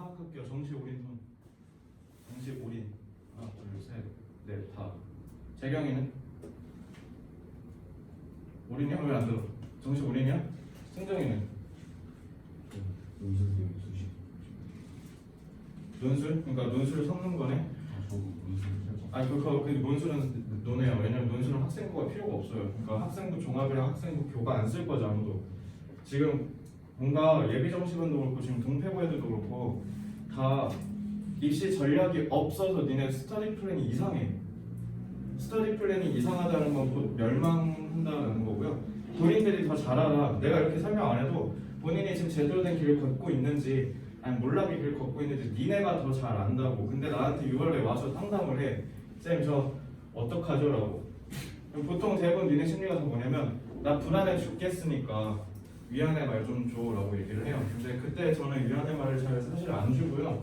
파악할게요. 정시 올인 손. 정시 올인. 하나, 둘, 셋, 넷, 다. 재경이는? 올인이야? 왜 안 들어? 정시 올인이야? 승정이는? 논술 때문에 수시. 논술? 그러니까 논술을 섞는 거네? 아, 저도 논술 살짝. 아니 그 논술은 논해요. 왜냐면 논술은 학생부가 필요가 없어요. 그러니까 학생부 종합이랑 학생부 교과 안 쓸 거죠 아무도. 지금 뭔가 예비 정시반도 그렇고 지금 동패부 애들도 그렇고 다 입시 전략이 없어서 니네 스터디 플랜이 이상해. 스터디 플랜이 이상하다는 건 곧 멸망한다는 거고요. 본인들이 더 잘 알아. 내가 이렇게 설명 안 해도 본인이 지금 제대로 된 길을 걷고 있는지 아니 몰락의 길을 걷고 있는지 니네가 더 잘 안다고. 근데 나한테 6월에 와서 상담을 해. 쌤 저 어떡하죠? 라고. 보통 대부분 니네 심리가 다 뭐냐면 나 불안해 죽겠으니까 위안의 말 좀 줘라고 얘기를 해요. 근데 그때 저는 위안의 말을 잘 사실 안 주고요.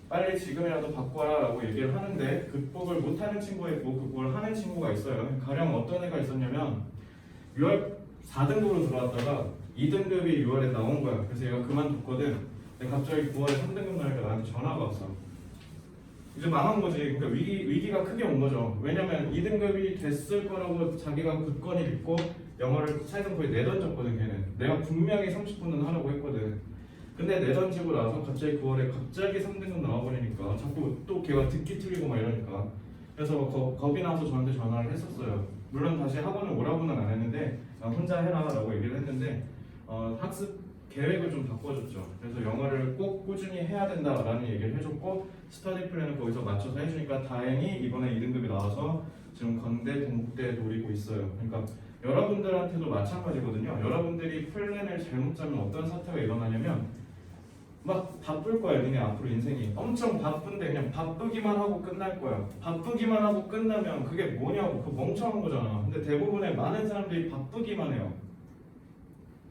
빨리 지금이라도 바꿔라 라고 얘기를 하는데 극복을 못하는 친구가 있고 극복을 하는 친구가 있어요. 가령 어떤 애가 있었냐면 6월 4등급으로 들어왔다가 2등급이 6월에 나온 거야. 그래서 얘가 그만뒀거든. 근데 갑자기 9월에 3등급 나니까 나한테 전화가 왔어. 이제 망한 거지. 그러니까 위기가 크게 온 거죠. 왜냐면 2등급이 됐을 거라고 자기가 굳건히 믿고 영어를 사실상 거의 내던졌거든. 걔는 내가 분명히 30분은 하라고 했거든. 근데 내던지고 나서 갑자기 9월에 갑자기 3등급 나와버리니까 자꾸 또 걔가 듣기 틀리고 막 이러니까 그래서 겁이 나서 저한테 전화를 했었어요. 물론 다시 학원을 오라고는 안 했는데 혼자 해라 라고 얘기를 했는데 학습 계획을 좀 바꿔줬죠. 그래서 영어를 꼭 꾸준히 해야 된다라는 얘기를 해줬고 스터디 플랜을 거기서 맞춰서 해주니까 다행히 이번에 2등급이 나와서 지금 건대, 동국대에 노리고 있어요. 그러니까 여러분들한테도 마찬가지거든요. 여러분들이 플랜을 잘못 짜면 어떤 사태가 일어나냐면 막 바쁠 거야. 니네 앞으로 인생이 엄청 바쁜데 그냥 바쁘기만 하고 끝날 거야. 바쁘기만 하고 끝나면 그게 뭐냐고. 그 멍청한 거잖아. 근데 대부분의 많은 사람들이 바쁘기만 해요.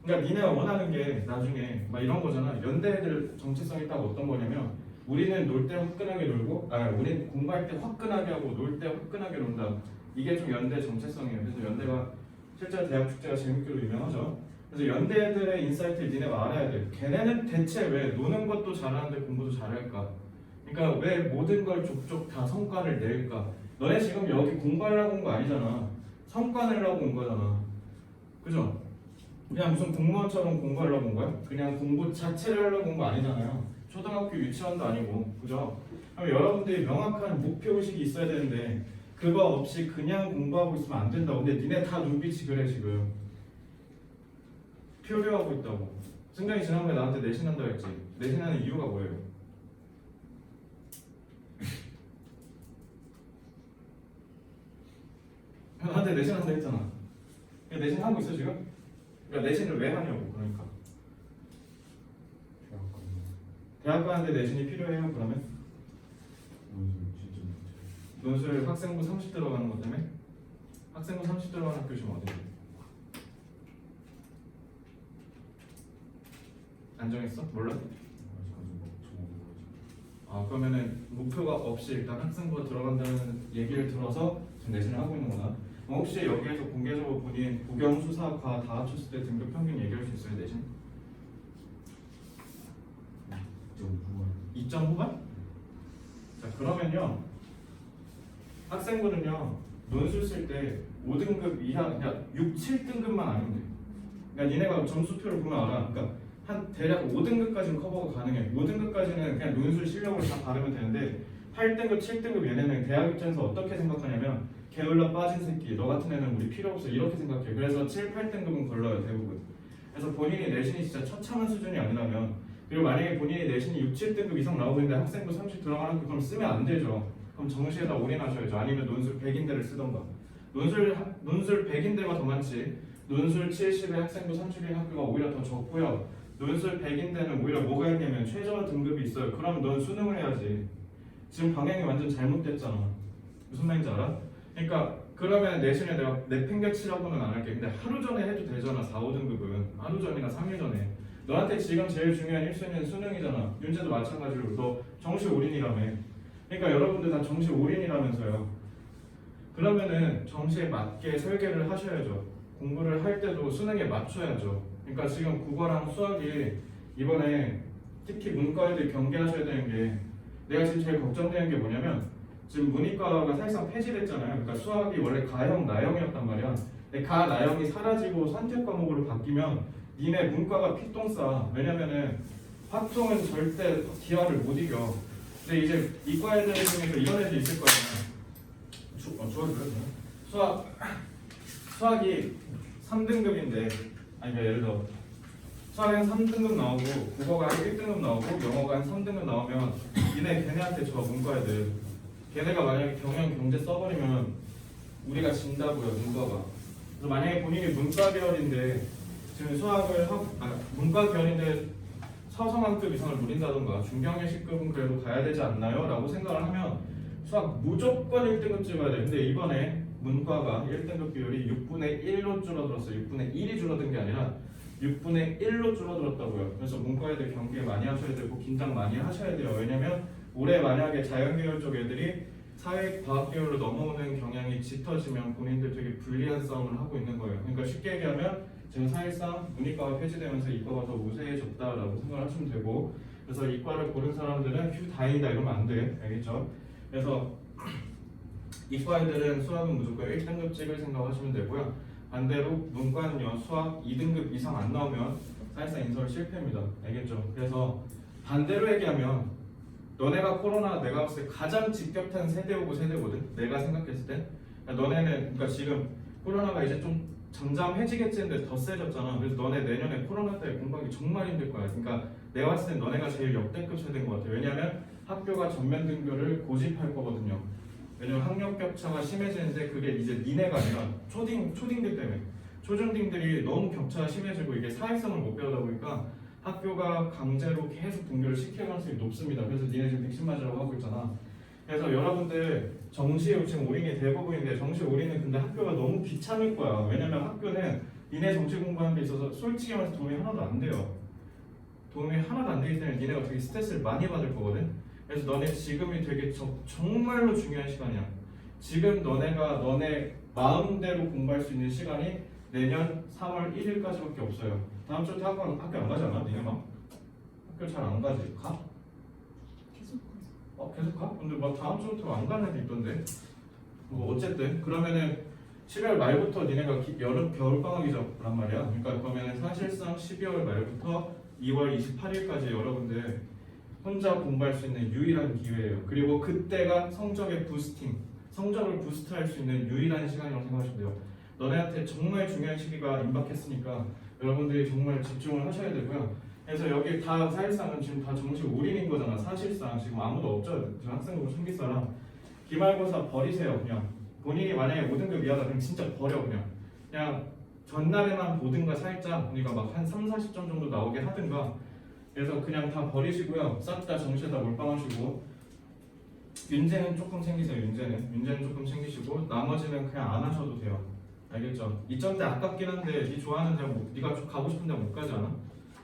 그러니까 니네가 원하는 게 나중에 막 이런 거잖아. 연대 애들 정체성이 딱 어떤 거냐면 우리는 놀 때 화끈하게 놀고 우리는 공부할 때 화끈하게 하고 놀 때 화끈하게 논다. 이게 좀 연대 정체성이에요. 그래서 연대가 실제 대학 축제가 재밌기로 유명하죠. 그래서 연대 애들의 인사이트를 니네가 알아야 돼. 걔네는 대체 왜 노는 것도 잘하는데 공부도 잘할까? 그러니까 왜 모든 걸 족족 다 성과를 낼까? 너네 지금 여기 공부하려고 온 거 아니잖아. 성과 내려고 온 거잖아. 그죠? 그냥 무슨 공무원처럼 공부하려고 온 거야? 그냥 공부 자체를 하려고 온 거 아니잖아요. 초등학교 유치원도 아니고. 그죠? 그럼 여러분들이 명확한 목표의식이 있어야 되는데 그거 없이 그냥 공부하고 있으면 안 된다고. 근데 니네 다 눈빛이 그래 지금. 표류하고 있다고. 승장이 지난번에 나한테 내신한다고 했지. 내신하는 이유가 뭐예요? 나한테 내신한다 했잖아. 내신하고 있어 지금? 그러니까 내신을 왜 하냐고. 그러니까 대학 가는데 내신이 필요해요? 그러면? 논술 진짜 못해. 논술 학생부 30 들어가는 것 때문에? 학생부 30 들어가는 학교 지금 어디지? 안 정했어? 몰라? 아직까지 뭐 정보가. 아 그러면은 목표가 없이 일단 학생부가 들어간다는 얘기를 들어서 지금 내신을 하고 있는 거다. 혹시 여기에서 공개적으로 본인 국영, 수사, 과 다 합쳤을 때 등급 평균 얘기할 수 있어요? 내신? 2점 후반? 자 그러면요 학생부는요 논술 쓸 때 5등급 이하 그냥 6, 7등급만 아니면 돼. 그러니까 니네가 점수표를 보면 알아. 그러니까 한 대략 5등급까지는 커버가 가능해. 5등급까지는 그냥 논술 실력으로 다 바르면 되는데 8등급, 7등급 얘네는 대학 입장에서 어떻게 생각하냐면 게을러 빠진 새끼 너 같은 애는 우리 필요 없어 이렇게 생각해. 그래서 7, 8등급은 걸러요 대부분. 그래서 본인이 내신이 진짜 처참한 수준이 아니라면 그리고 만약에 본인이 내신이 6, 7등급 이상 나오고 있는데 학생부 30 들어가는 거 그럼 쓰면 안 되죠. 그럼 정시에다 올인하셔야죠. 아니면 논술 100인대를 쓰던가. 논술 100인대가 더 많지. 논술 70에 학생부 30인 학교가 오히려 더 적고요. 논술 100인대는 오히려 뭐가 있냐면 최저 등급이 있어요. 그럼 넌 수능을 해야지. 지금 방향이 완전 잘못됐잖아. 무슨 말인지 알아? 그러니까 그러면 내신에 내가 내팽개치라고는 안 할게. 근데 하루 전에 해도 되잖아. 4, 5등급은 하루 전이나 3일 전에. 너한테 지금 제일 중요한 1순위는 수능이잖아. 윤재도 마찬가지로 너 정시 올인이라며. 그러니까 여러분들 다 정시 올인이라면서요. 그러면은 정시에 맞게 설계를 하셔야죠. 공부를 할 때도 수능에 맞춰야죠. 그러니까 지금 국어랑 수학이 이번에 특히 문과 애들 경계하셔야 되는 게 내가 지금 제일 걱정되는 게 뭐냐면 지금 문이과가 사실상 폐지됐잖아요. 그러니까 수학이 원래 가형, 나형이었단 말이야. 근데 가, 나형이 사라지고 선택 과목으로 바뀌면 니네 문과가 피똥 싸. 왜냐면은 확통은 절대 기하를 못 이겨. 근데 이제 이과 애들 중에서 이런 애들 있을 거잖아. 수학이 3등급인데 아니 그러니까 예를 들어 수학이 한 3등급 나오고 국어가 한 1등급 나오고 영어가 한 3등급 나오면 걔네한테 줘 문과 애들. 걔네가 만약에 경영 경제 써버리면 우리가 진다고요 문과가. 그래서 만약에 본인이 문과 계열인데 지금 수학을 문과 계열인데 서성한급 이상을 노린다던가 중경예식급은 그래도 가야 되지 않나요? 라고 생각을 하면 수학 무조건 1등급 찍어야 돼. 근데 이번에 문과가 1등급 비율이 6분의 1로 줄어들었어요. 6분의 1이 줄어든 게 아니라 6분의 1로 줄어들었다고요. 그래서 문과 애들 경계 많이 하셔야 되고 긴장 많이 하셔야 돼요. 왜냐면 올해 만약에 자연계열 쪽 애들이 사회과학계열로 넘어오는 경향이 짙어지면 본인들 되게 불리한 싸움을 하고 있는 거예요. 그러니까 쉽게 얘기하면 지금 사실상 문이과가 폐지되면서 이과가 더 우세해졌다라고 생각을 하시면 되고, 그래서 이과를 고른 사람들은 휴 다행이다 이러면 안 돼. 알겠죠? 그래서 이과 애들은 수학은 무조건 1등급 찍을 생각하시면 되고요. 반대로 문과는요 수학 2등급 이상 안 나오면 사실상 인설 실패입니다. 알겠죠? 그래서 반대로 얘기하면 너네가 코로나 내가 봤을 때 가장 직격탄 세대오고 세대거든. 내가 생각했을 때 너네는 그러니까 지금 코로나가 이제 좀 잠잠해지겠지 했는데 더 세졌잖아. 그래서 너네 내년에 코로나 때 공부하기 정말 힘들 거야. 그러니까 내가 봤을 때 너네가 제일 역대급 세대인 것 같아. 왜냐면 학교가 전면 등교를 고집할 거거든요. 왜냐면 학력 격차가 심해지는데 그게 이제 니네가 아니라 초딩들 때문에 초중딩들이 너무 격차가 심해지고 이게 사회성을 못 배우다 보니까 학교가 강제로 계속 등교를 시킬 가능성이 높습니다. 그래서 니네 지금 백신 맞으라고 하고 있잖아. 그래서 여러분들 정시에 지금 올인이 대부분인데 정시 올인은 근데 학교가 너무 귀찮을 거야. 왜냐면 학교는 니네 정시 공부하는 데 있어서 솔직히 말해서 도움이 하나도 안 돼요. 도움이 하나도 안 되기 때문에 니네가 되게 스트레스를 많이 받을 거거든. 그래서 너네 지금이 되게 정말로 중요한 시간이야. 지금 너네가 너네 마음대로 공부할 수 있는 시간이 내년 3월 1일까지밖에 없어요. 다음 주부터 학교 안 가지 않아? 니네 막? 학교 잘 안 가지? 가? 계속 계속 가? 근데 막 다음 주부터 안 가는 애들 있던데. 뭐 어쨌든 그러면은 12월 말부터 니네가 겨울 방학이란 말이야. 그러니까 그러면은 사실상 12월 말부터 2월 28일까지 여러분들 혼자 공부할 수 있는 유일한 기회예요. 그리고 그때가 성적의 부스팅, 성적을 부스트할 수 있는 유일한 시간이라고 생각하시면 돼요. 너네한테 정말 중요한 시기가 임박했으니까 여러분들이 정말 집중을 하셔야 되고요. 그래서 여기 다 사실상은 지금 다 정시 올인인 거잖아. 사실상 지금 아무도 없죠. 지금 학생들 숨길 사람. 기말고사 버리세요. 그냥 본인이 만약에 5등급 이하다 그럼 진짜 버려. 그냥 전날에만 보든가 살짝 그러니까 막 한 3, 40점 정도 나오게 하든가. 그래서 그냥 다 버리시고요. 싹 다 정시에다 몰빵하시고 윤제는 조금 챙기세요. 윤제는 조금 챙기시고 나머지는 그냥 안 하셔도 돼요. 알겠죠? 2점대 아깝긴 한데 네 좋아하는 데 네가 가고 싶은 데 못 가지 않아?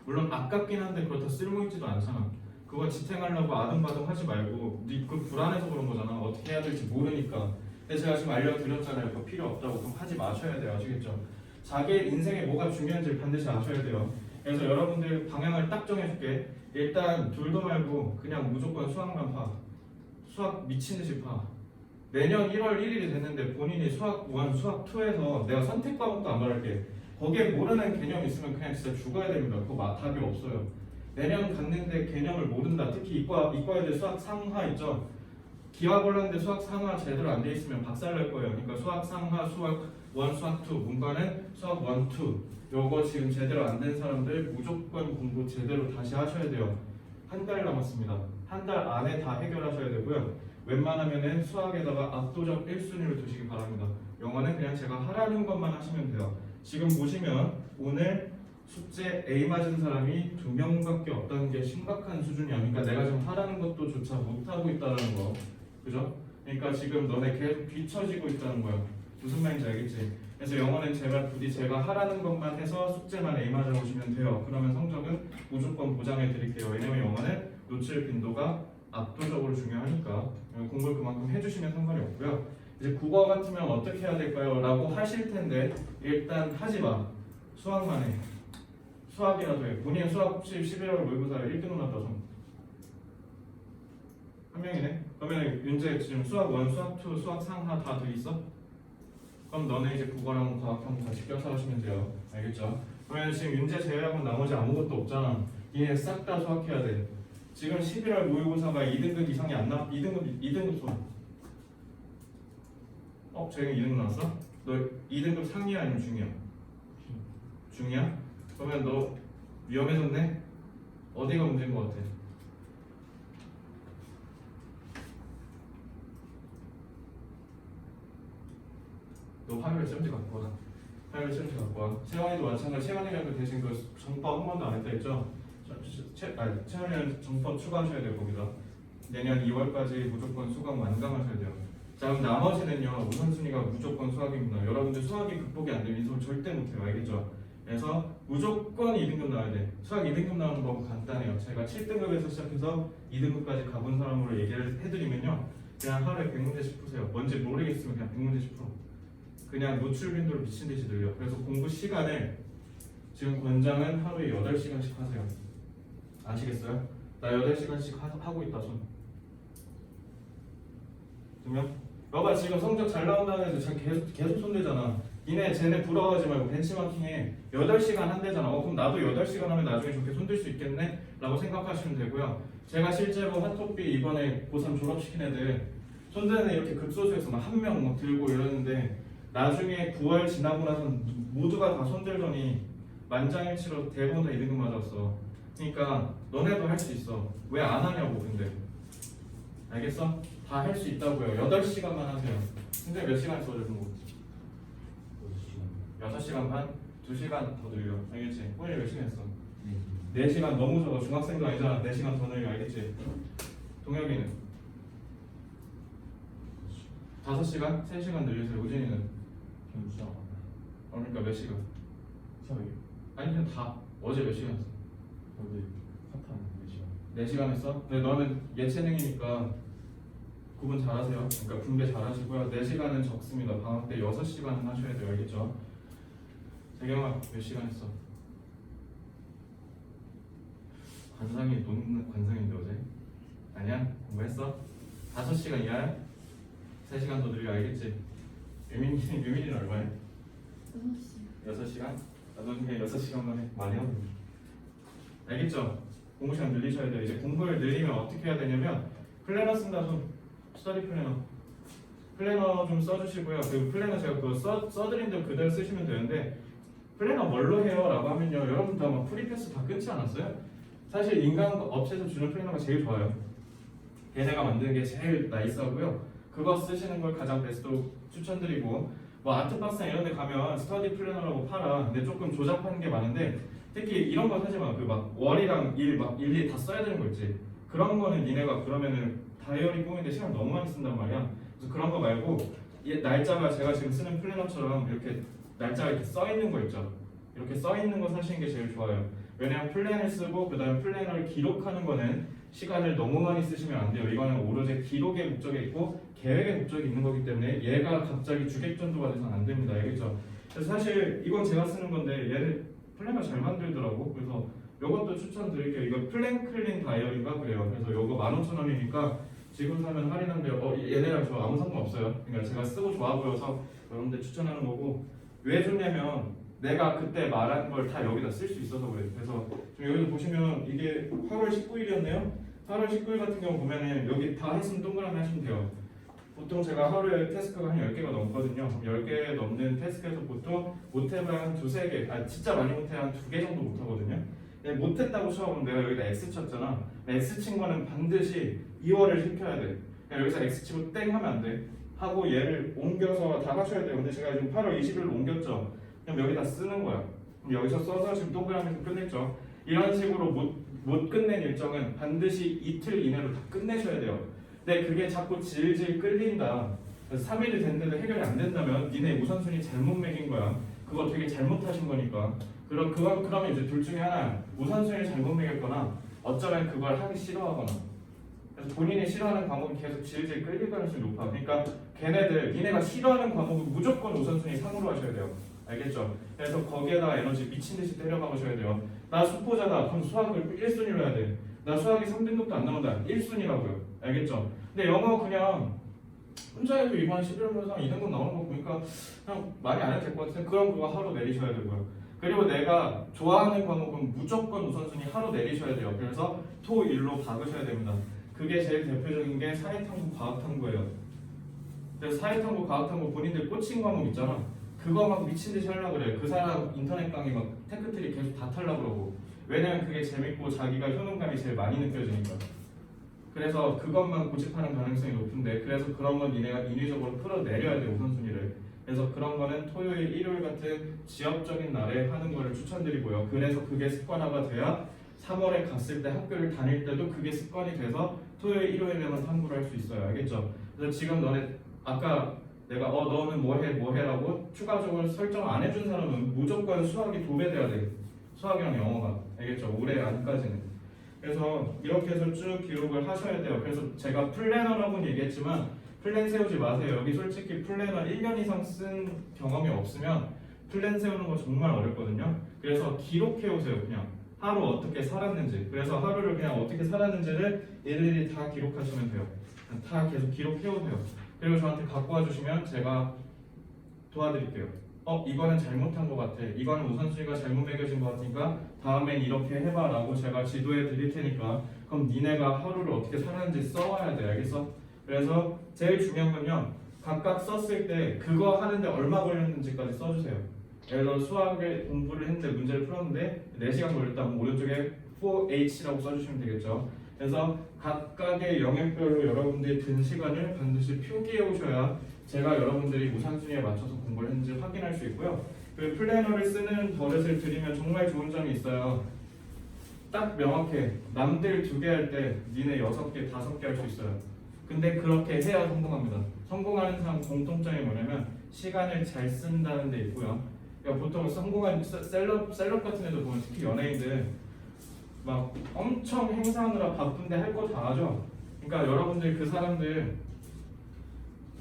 물론 아깝긴 한데 그렇다 쓸모있지도 않잖아. 그거 지탱하려고 아등바등 하지 말고 네 그 불안해서 그런 거잖아. 어떻게 해야 될지 모르니까. 근데 제가 지금 알려드렸잖아요. 그거 필요 없다고. 그럼 하지 마셔야 돼요. 아시겠죠? 자기 인생에 뭐가 중요한지 반드시 아셔야 돼요. 그래서 여러분들 방향을 딱 정해줄게. 일단 둘도 말고 그냥 무조건 수학만 파. 수학 미친듯이 파. 내년 1월 1일이 됐는데 본인이 수학 1, 수학 2에서 내가 선택 과목도 안 말할게. 거기에 모르는 개념 있으면 그냥 진짜 죽어야 됩니다. 그거 답이 없어요. 내년 갔는데 개념을 모른다. 특히 이과 애들 수학 상하 있죠. 기하 골랐는데 수학 상하 제대로 안 돼 있으면 박살날 거예요. 그러니까 수학 상하, 수학 1, 수학 2, 문과는 수학 1, 2. 요거 지금 제대로 안 된 사람들 무조건 공부 제대로 다시 하셔야 돼요. 한 달 남았습니다. 한 달 안에 다 해결하셔야 되고요. 웬만하면은 수학에다가 압도적 1순위를 두시기 바랍니다. 영어는 그냥 제가 하라는 것만 하시면 돼요. 지금 보시면 오늘 숙제 A 맞은 사람이 2명밖에 없다는 게 심각한 수준이야. 그러니까 내가 지금 하라는 것도 조차 못하고 있다는 거. 그죠? 그러니까 지금 너네 계속 뒤처지고 있다는 거야. 무슨 말인지 알겠지? 그래서 영어는 제발 부디 제가 하라는 것만 해서 숙제만 A 맞아 오시면 돼요. 그러면 성적은 무조건 보장해 드릴게요. 왜냐면 영어는 놓칠 빈도가 압도적으로 중요하니까 공부를 그만큼 해주시면 상관이 없고요. 이제 국어 같으면 어떻게 해야 될까요? 라고 하실 텐데 일단 하지 마. 수학만 해. 수학이라도 해. 본인 수학 혹시 11월 모의고사에 1등급 났다 손. 한 명이네. 그러면 윤재 지금 수학 1, 수학 2, 수학 3 하나 다 더 있어? 그럼 너네 이제 국어랑 과학형 같이 껴서 하시면 돼요. 알겠죠? 그러면 지금 윤재 제외하고 나머지 아무것도 없잖아. 얘네 싹 다 수학해야 돼. 지금 11월 모의고사가 2등급 이상이 안 나. 2등급 손. 쟤는 2등급 나왔어? 너 2등급 상이야 아니면 중이야? 중이야? 그러면 너 위험해졌네? 어디가 문제인 것 같아? 너 화요일 쌤지 갖고 와. 화요일 쌤지 갖고 와. 채원이도 마찬가지. 채원이랑 그 대신 그 정법 한 번도 안 했다 했죠? 채원이는 정법 추가하셔야 돼요 거기다. 내년 2월까지 무조건 수강 완강하셔야 돼요. 자 그럼 나머지는요 우선순위가 무조건 수학입니다. 여러분들 수학이 극복이 안 되면 인수를 절대 못해요. 알겠죠? 그래서 무조건 2등급 나와야 돼. 수학 2등급 나오는 법은 간단해요. 제가 7등급에서 시작해서 2등급까지 가본 사람으로 얘기를 해드리면요 그냥 하루에 100문제씩 푸세요. 뭔지 모르겠으면 그냥 100문제씩 풀어. 그냥 노출 빈도를 미친 듯이 늘려. 그래서 공부 시간을 지금 권장은 하루에 8시간씩 하세요. 아시겠어요? 나 8시간씩 하고 있다 손. 두명? 너가 지금 성적 잘 나온다는 해서 계속 손대잖아. 쟤네 부러워하지 말고 벤치마킹에 8시간 한대잖아. 그럼 나도 8시간 하면 나중에 좋게 손들 수 있겠네? 라고 생각하시면 되고요. 제가 실제로 핫토비 이번에 고3 졸업시킨 애들 손대는 이렇게 극소수에서 막 한 명 막 들고 이러는데 나중에 9월 지나고 나선 모두가 다 손들더니 만장일치로 대부분 다 2등급 맞았어. 그러니까 너네도 할 수 있어. 왜 안 하냐고 근데. 알겠어? 다 할 수 있다고요. 8시간만 하세요. 근데 몇 시간 써줘 그거? 6시간 반? 2시간 더 늘려. 알겠지? 오늘 몇 시간 했어? 4시간 너무 적어. 중학생도 아니잖아. 4시간 더 늘려. 알겠지? 동혁이는? 5시간? 3시간 늘리세요. 우진이는? 그러니까 몇 시간? 아니 그냥 다. 어제 몇 시간 했어? 어제 사탕 4시간 4시간 했어? 근데 너는 예체능이니까 구분 잘하세요. 그러니까 분배 잘하시고요. 4시간은 적습니다. 방학 때 6시간은 하셔야 돼요. 알겠죠? 재경아 몇 시간 했어? 관상이 논 관상인데 어제? 아니야? 공부했어? 5시간 이하야? 3시간 더 늘려. 알겠지? 유민이는 얼마야? 6시간? 나도 그냥 6시간만 해. 많이 하고. 알겠죠? 공부 시간 늘리셔야 돼요. 이제 공부를 늘리면 어떻게 해야 되냐면 플래너 쓴다 손. 스터디 플래너 좀 써주시고요. 그 플래너 제가 그거 써드린 대로 그대로 쓰시면 되는데 플래너 뭘로 해요? 라고 하면요 여러분 다 막 프리패스 다 끊지 않았어요? 사실 인간 업체에서 주는 플래너가 제일 좋아요. 걔네가 만드는 게 제일 나이스하고요. 그거 쓰시는 걸 가장 베스트로 추천드리고 뭐 아트박스나 이런 데 가면 스터디 플래너라고 팔아. 근데 조금 조잡하는 게 많은데 특히 이런 거 사지 마. 그 막 월이랑 일 막 일일이 다 써야 되는 거 있지. 그런 거는 니네가 그러면은 다이어리 꾸미는데 시간 너무 많이 쓴단 말이야. 그래서 그런 거 말고 날짜가 제가 지금 쓰는 플래너처럼 이렇게 날짜가 이렇게 써 있는 거 있죠. 이렇게 써 있는 거 사시는 게 제일 좋아요. 왜냐면 플랜을 쓰고 그다음 플래너를 기록하는 거는 시간을 너무 많이 쓰시면 안 돼요. 이거는 오로지 기록의 목적이 있고 계획의 목적이 있는 거기 때문에 얘가 갑자기 주객전도가 돼서는 안 됩니다. 알겠죠? 그래서 사실 이건 제가 쓰는 건데 얘를 플래너 잘 만들더라고. 그래서 이것도 추천드릴게요. 이거 플랭클린 다이어리인가 그래요. 그래서 이거 15,000원이니까 지금 사면 할인한대요. 얘네랑 저 아무 상관없어요. 그러니까 제가 쓰고 좋아 보여서 여러분들 추천하는 거고 왜 좋냐면 내가 그때 말한 걸 다 여기다 쓸 수 있어서 그래요. 그래서 지금 여기서 보시면 이게 8월 19일이었네요. 8월 19일 같은 경우 보면은 여기 다 했으면 동그라미 하시면 돼요. 보통 제가 하루에 태스크가 한 10개가 넘거든요. 10개 넘는 태스크에서 보통 못해면 한 2-3개, 진짜 많이 못해 한 2개 정도 못하거든요. 못했다고 쳐보면 내가 여기다 X 쳤잖아. X 친 거는 반드시 2월을 시켜야 돼. 그냥 여기서 X 치고 땡 하면 안 돼. 하고 얘를 옮겨서 다 하셔야 돼요. 근데 제가 지금 8월 20일로 옮겼죠. 그럼 여기다 쓰는 거야. 그럼 여기서 써서 지금 동그라미에서 끝냈죠. 이런 식으로 못 끝낸 일정은 반드시 이틀 이내로 다 끝내셔야 돼요. 근데 그게 자꾸 질질 끌린다. 그래서 3일이 됐는데도 해결이 안 된다면 니네 우선순위 잘못 매긴 거야. 그거 되게 잘못하신 거니까. 그러면 이제 둘 중에 하나 우선순위를 잘못 매겼거나 어쩌면 그걸 하기 싫어하거나. 그래서 본인이 싫어하는 과목이 계속 질질 끌릴 가능성이 높아. 그러니까 니네가 싫어하는 과목은 무조건 우선순위 3으로 하셔야 돼요. 알겠죠? 그래서 거기에다가 에너지 미친 듯이 때려 박으셔야 돼요. 나 수포자다. 그럼 수학을 1순위로 해야 돼. 나 수학이 3등급도 안 나온다. 1순위라고요. 알겠죠? 근데 영어 그냥 혼자 해도 이번 11월상 2등급 나오는 거 보니까 그냥 많이 안 해도 될 것 같은데 그럼 그거 하루 내리셔야 되고요. 그리고 내가 좋아하는 과목은 무조건 우선순위 하루 내리셔야 돼요. 그래서 토 1로 박으셔야 됩니다. 그게 제일 대표적인 게 사회탐구 과학탐구예요. 그래서 사회탐구 과학탐구 본인들 꽂힌 과목 있잖아. 그거 막 미친 듯이 하려고 그래. 그 사람 인터넷 강의 막 테크트리 계속 다 타려고 그러고. 왜냐면 그게 재밌고 자기가 효능감이 제일 많이 느껴지니까. 그래서 그것만 고집하는 가능성이 높은데 그래서 그런 건 니네가 인위적으로 풀어내려야 돼 우선순위를. 그래서 그런 거는 토요일, 일요일 같은 지역적인 날에 하는 거를 추천드리고요. 그래서 그게 습관화가 돼야 3월에 갔을 때 학교를 다닐 때도 그게 습관이 돼서 토요일, 일요일에만 탐구를 할 수 있어요. 알겠죠? 그래서 지금 너네 아까 내가 너는 뭐해라고 추가적으로 설정 안 해준 사람은 무조건 수학이 도배돼야 돼. 수학이랑 영어가. 알겠죠? 올해 안까지는. 그래서 이렇게 해서 쭉 기록을 하셔야 돼요. 그래서 제가 플래너라고는 얘기했지만 플랜 세우지 마세요. 여기 솔직히 플래너 1년 이상 쓴 경험이 없으면 플랜 세우는 거 정말 어렵거든요. 그래서 기록해 오세요. 그냥 하루 어떻게 살았는지. 그래서 하루를 그냥 어떻게 살았는지를 일일이 다 기록하시면 돼요. 다 계속 기록해 오세요. 그리고 저한테 갖고 와주시면 제가 도와드릴게요. 이거는 잘못한 것 같아. 이거는 우선순위가 잘못 매겨진 것 같으니까 다음엔 이렇게 해봐 라고 제가 지도해 드릴 테니까 그럼 니네가 하루를 어떻게 살았는지 써와야 돼. 알겠어? 그래서 제일 중요한 건요. 각각 썼을 때 그거 하는데 얼마 걸렸는지까지 써주세요. 예를 들어 수학을 공부를 했는데 문제를 풀었는데 4시간 걸렸다. 그럼 오른쪽에 4H라고 써주시면 되겠죠. 그래서 각각의 영역별로 여러분들이 든 시간을 반드시 표기해 오셔야 제가 여러분들이 우선순위에 맞춰서 공부를 했는지 확인할 수 있고요. 그 플래너를 쓰는 버릇을 들이면 정말 좋은 점이 있어요. 딱 명확해. 남들 2개 할 때 니네 6개, 5개 할 수 있어요. 근데 그렇게 해야 성공합니다. 성공하는 사람 공통점이 뭐냐면 시간을 잘 쓴다는 데 있고요. 그러니까 보통 성공한 셀럽 같은 애들 보면 특히 연예인들 막 엄청 행사하느라 바쁜데 할 거 다 하죠. 그러니까 여러분들 그 사람들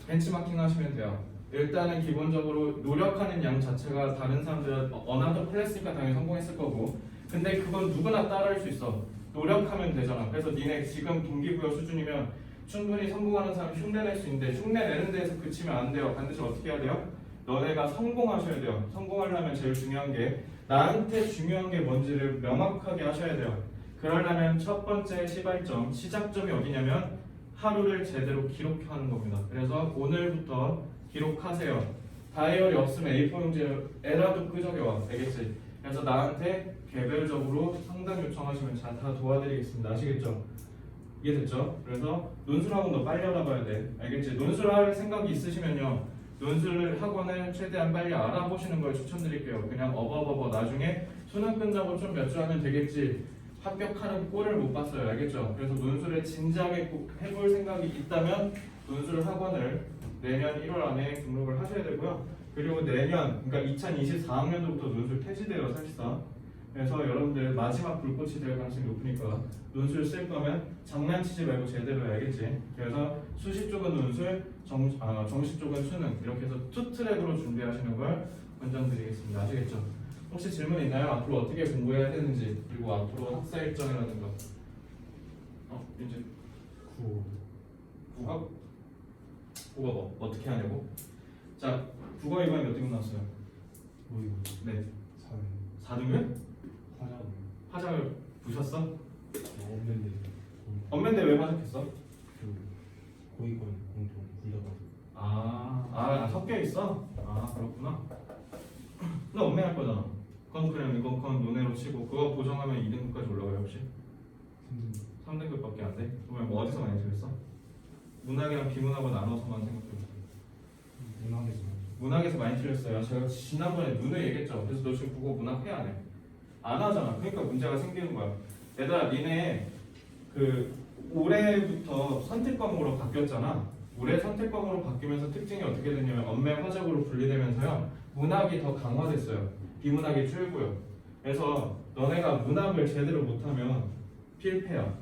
벤치마킹 하시면 돼요. 일단은 기본적으로 노력하는 양 자체가 다른 사람들은 어나더 클래스니까 당연히 성공했을 거고 근데 그건 누구나 따라할 수 있어. 노력하면 되잖아. 그래서 니네 지금 동기부여 수준이면 충분히 성공하는 사람 흉내 낼 수 있는데 흉내 내는 데에서 그치면 안 돼요. 반드시 어떻게 해야 돼요? 너네가 성공하셔야 돼요. 성공하려면 제일 중요한 게 나한테 중요한 게 뭔지를 명확하게 하셔야 돼요. 그러려면 첫 번째 시발점, 시작점이 어디냐면 하루를 제대로 기록하는 겁니다. 그래서 오늘부터 기록하세요. 다이어리 없으면 A4 용지에라도 끄적여와. 알겠지? 그래서 나한테 개별적으로 상담 요청하시면 다 도와드리겠습니다. 아시겠죠? 이해됐죠? 그래서 논술학원도 빨리 알아봐야 돼. 알겠지? 논술 할 생각이 있으시면요. 논술 학원을 최대한 빨리 알아보시는 걸 추천드릴게요. 그냥 어버버버 나중에 수능 끝나고 좀 몇 주 하면 되겠지. 합격하는 꼴을 못 봤어요. 알겠죠? 그래서 논술을 진지하게 꼭 해볼 생각이 있다면 논술 학원을 내년 1월 안에 등록을 하셔야 되고요. 그리고 내년, 그러니까 2024학년도부터 논술 폐지돼요, 사실상. 그래서 여러분들 마지막 불꽃이 될 가능성이 높으니까 논술 쓸 거면 장난치지 말고 제대로 해야겠지. 그래서 수시 쪽은 논술, 정시 쪽은 수능 이렇게 해서 투 트랙으로 준비하시는 걸 권장드리겠습니다. 아시겠죠? 혹시 질문 있나요? 앞으로 어떻게 공부해야 되는지 그리고 앞으로 학사 일정이라든가 이제 국어 뭐 어떻게 하냐고? 자, 국어 이번에 몇 등급 나왔어요? 모의고 네, 4등 4등급? 화장 화장을 부셨어? 없는데 엄맨데 왜 화장했어? 그 고위권 공통 굴려가지고 섞여 있어? 그렇구나. 너 엄매 할 거잖아. 그건 그냥 이건 논외로 치고 그거 보정하면 2등급까지 올라가요 혹시? 3등급밖에 안 돼? 그러면 뭐 어디서 많이 들었어? 문학이랑 비문학을 나눠서만 생각해보세요. 문학에서 많이 틀렸어요. 제가 지난번에 눈을 얘기했죠. 그래서 너 지금 국어 문학 해 안 해? 안 하잖아. 그러니까 문제가 생기는 거야. 얘들아 니네 그 올해부터 선택 과목으로 바뀌었잖아. 올해 선택 과목으로 바뀌면서 특징이 어떻게 됐냐면 엄매 화작으로 분리되면서요. 문학이 더 강화됐어요. 비문학이 줄고요. 그래서 너네가 문학을 제대로 못하면 필패야.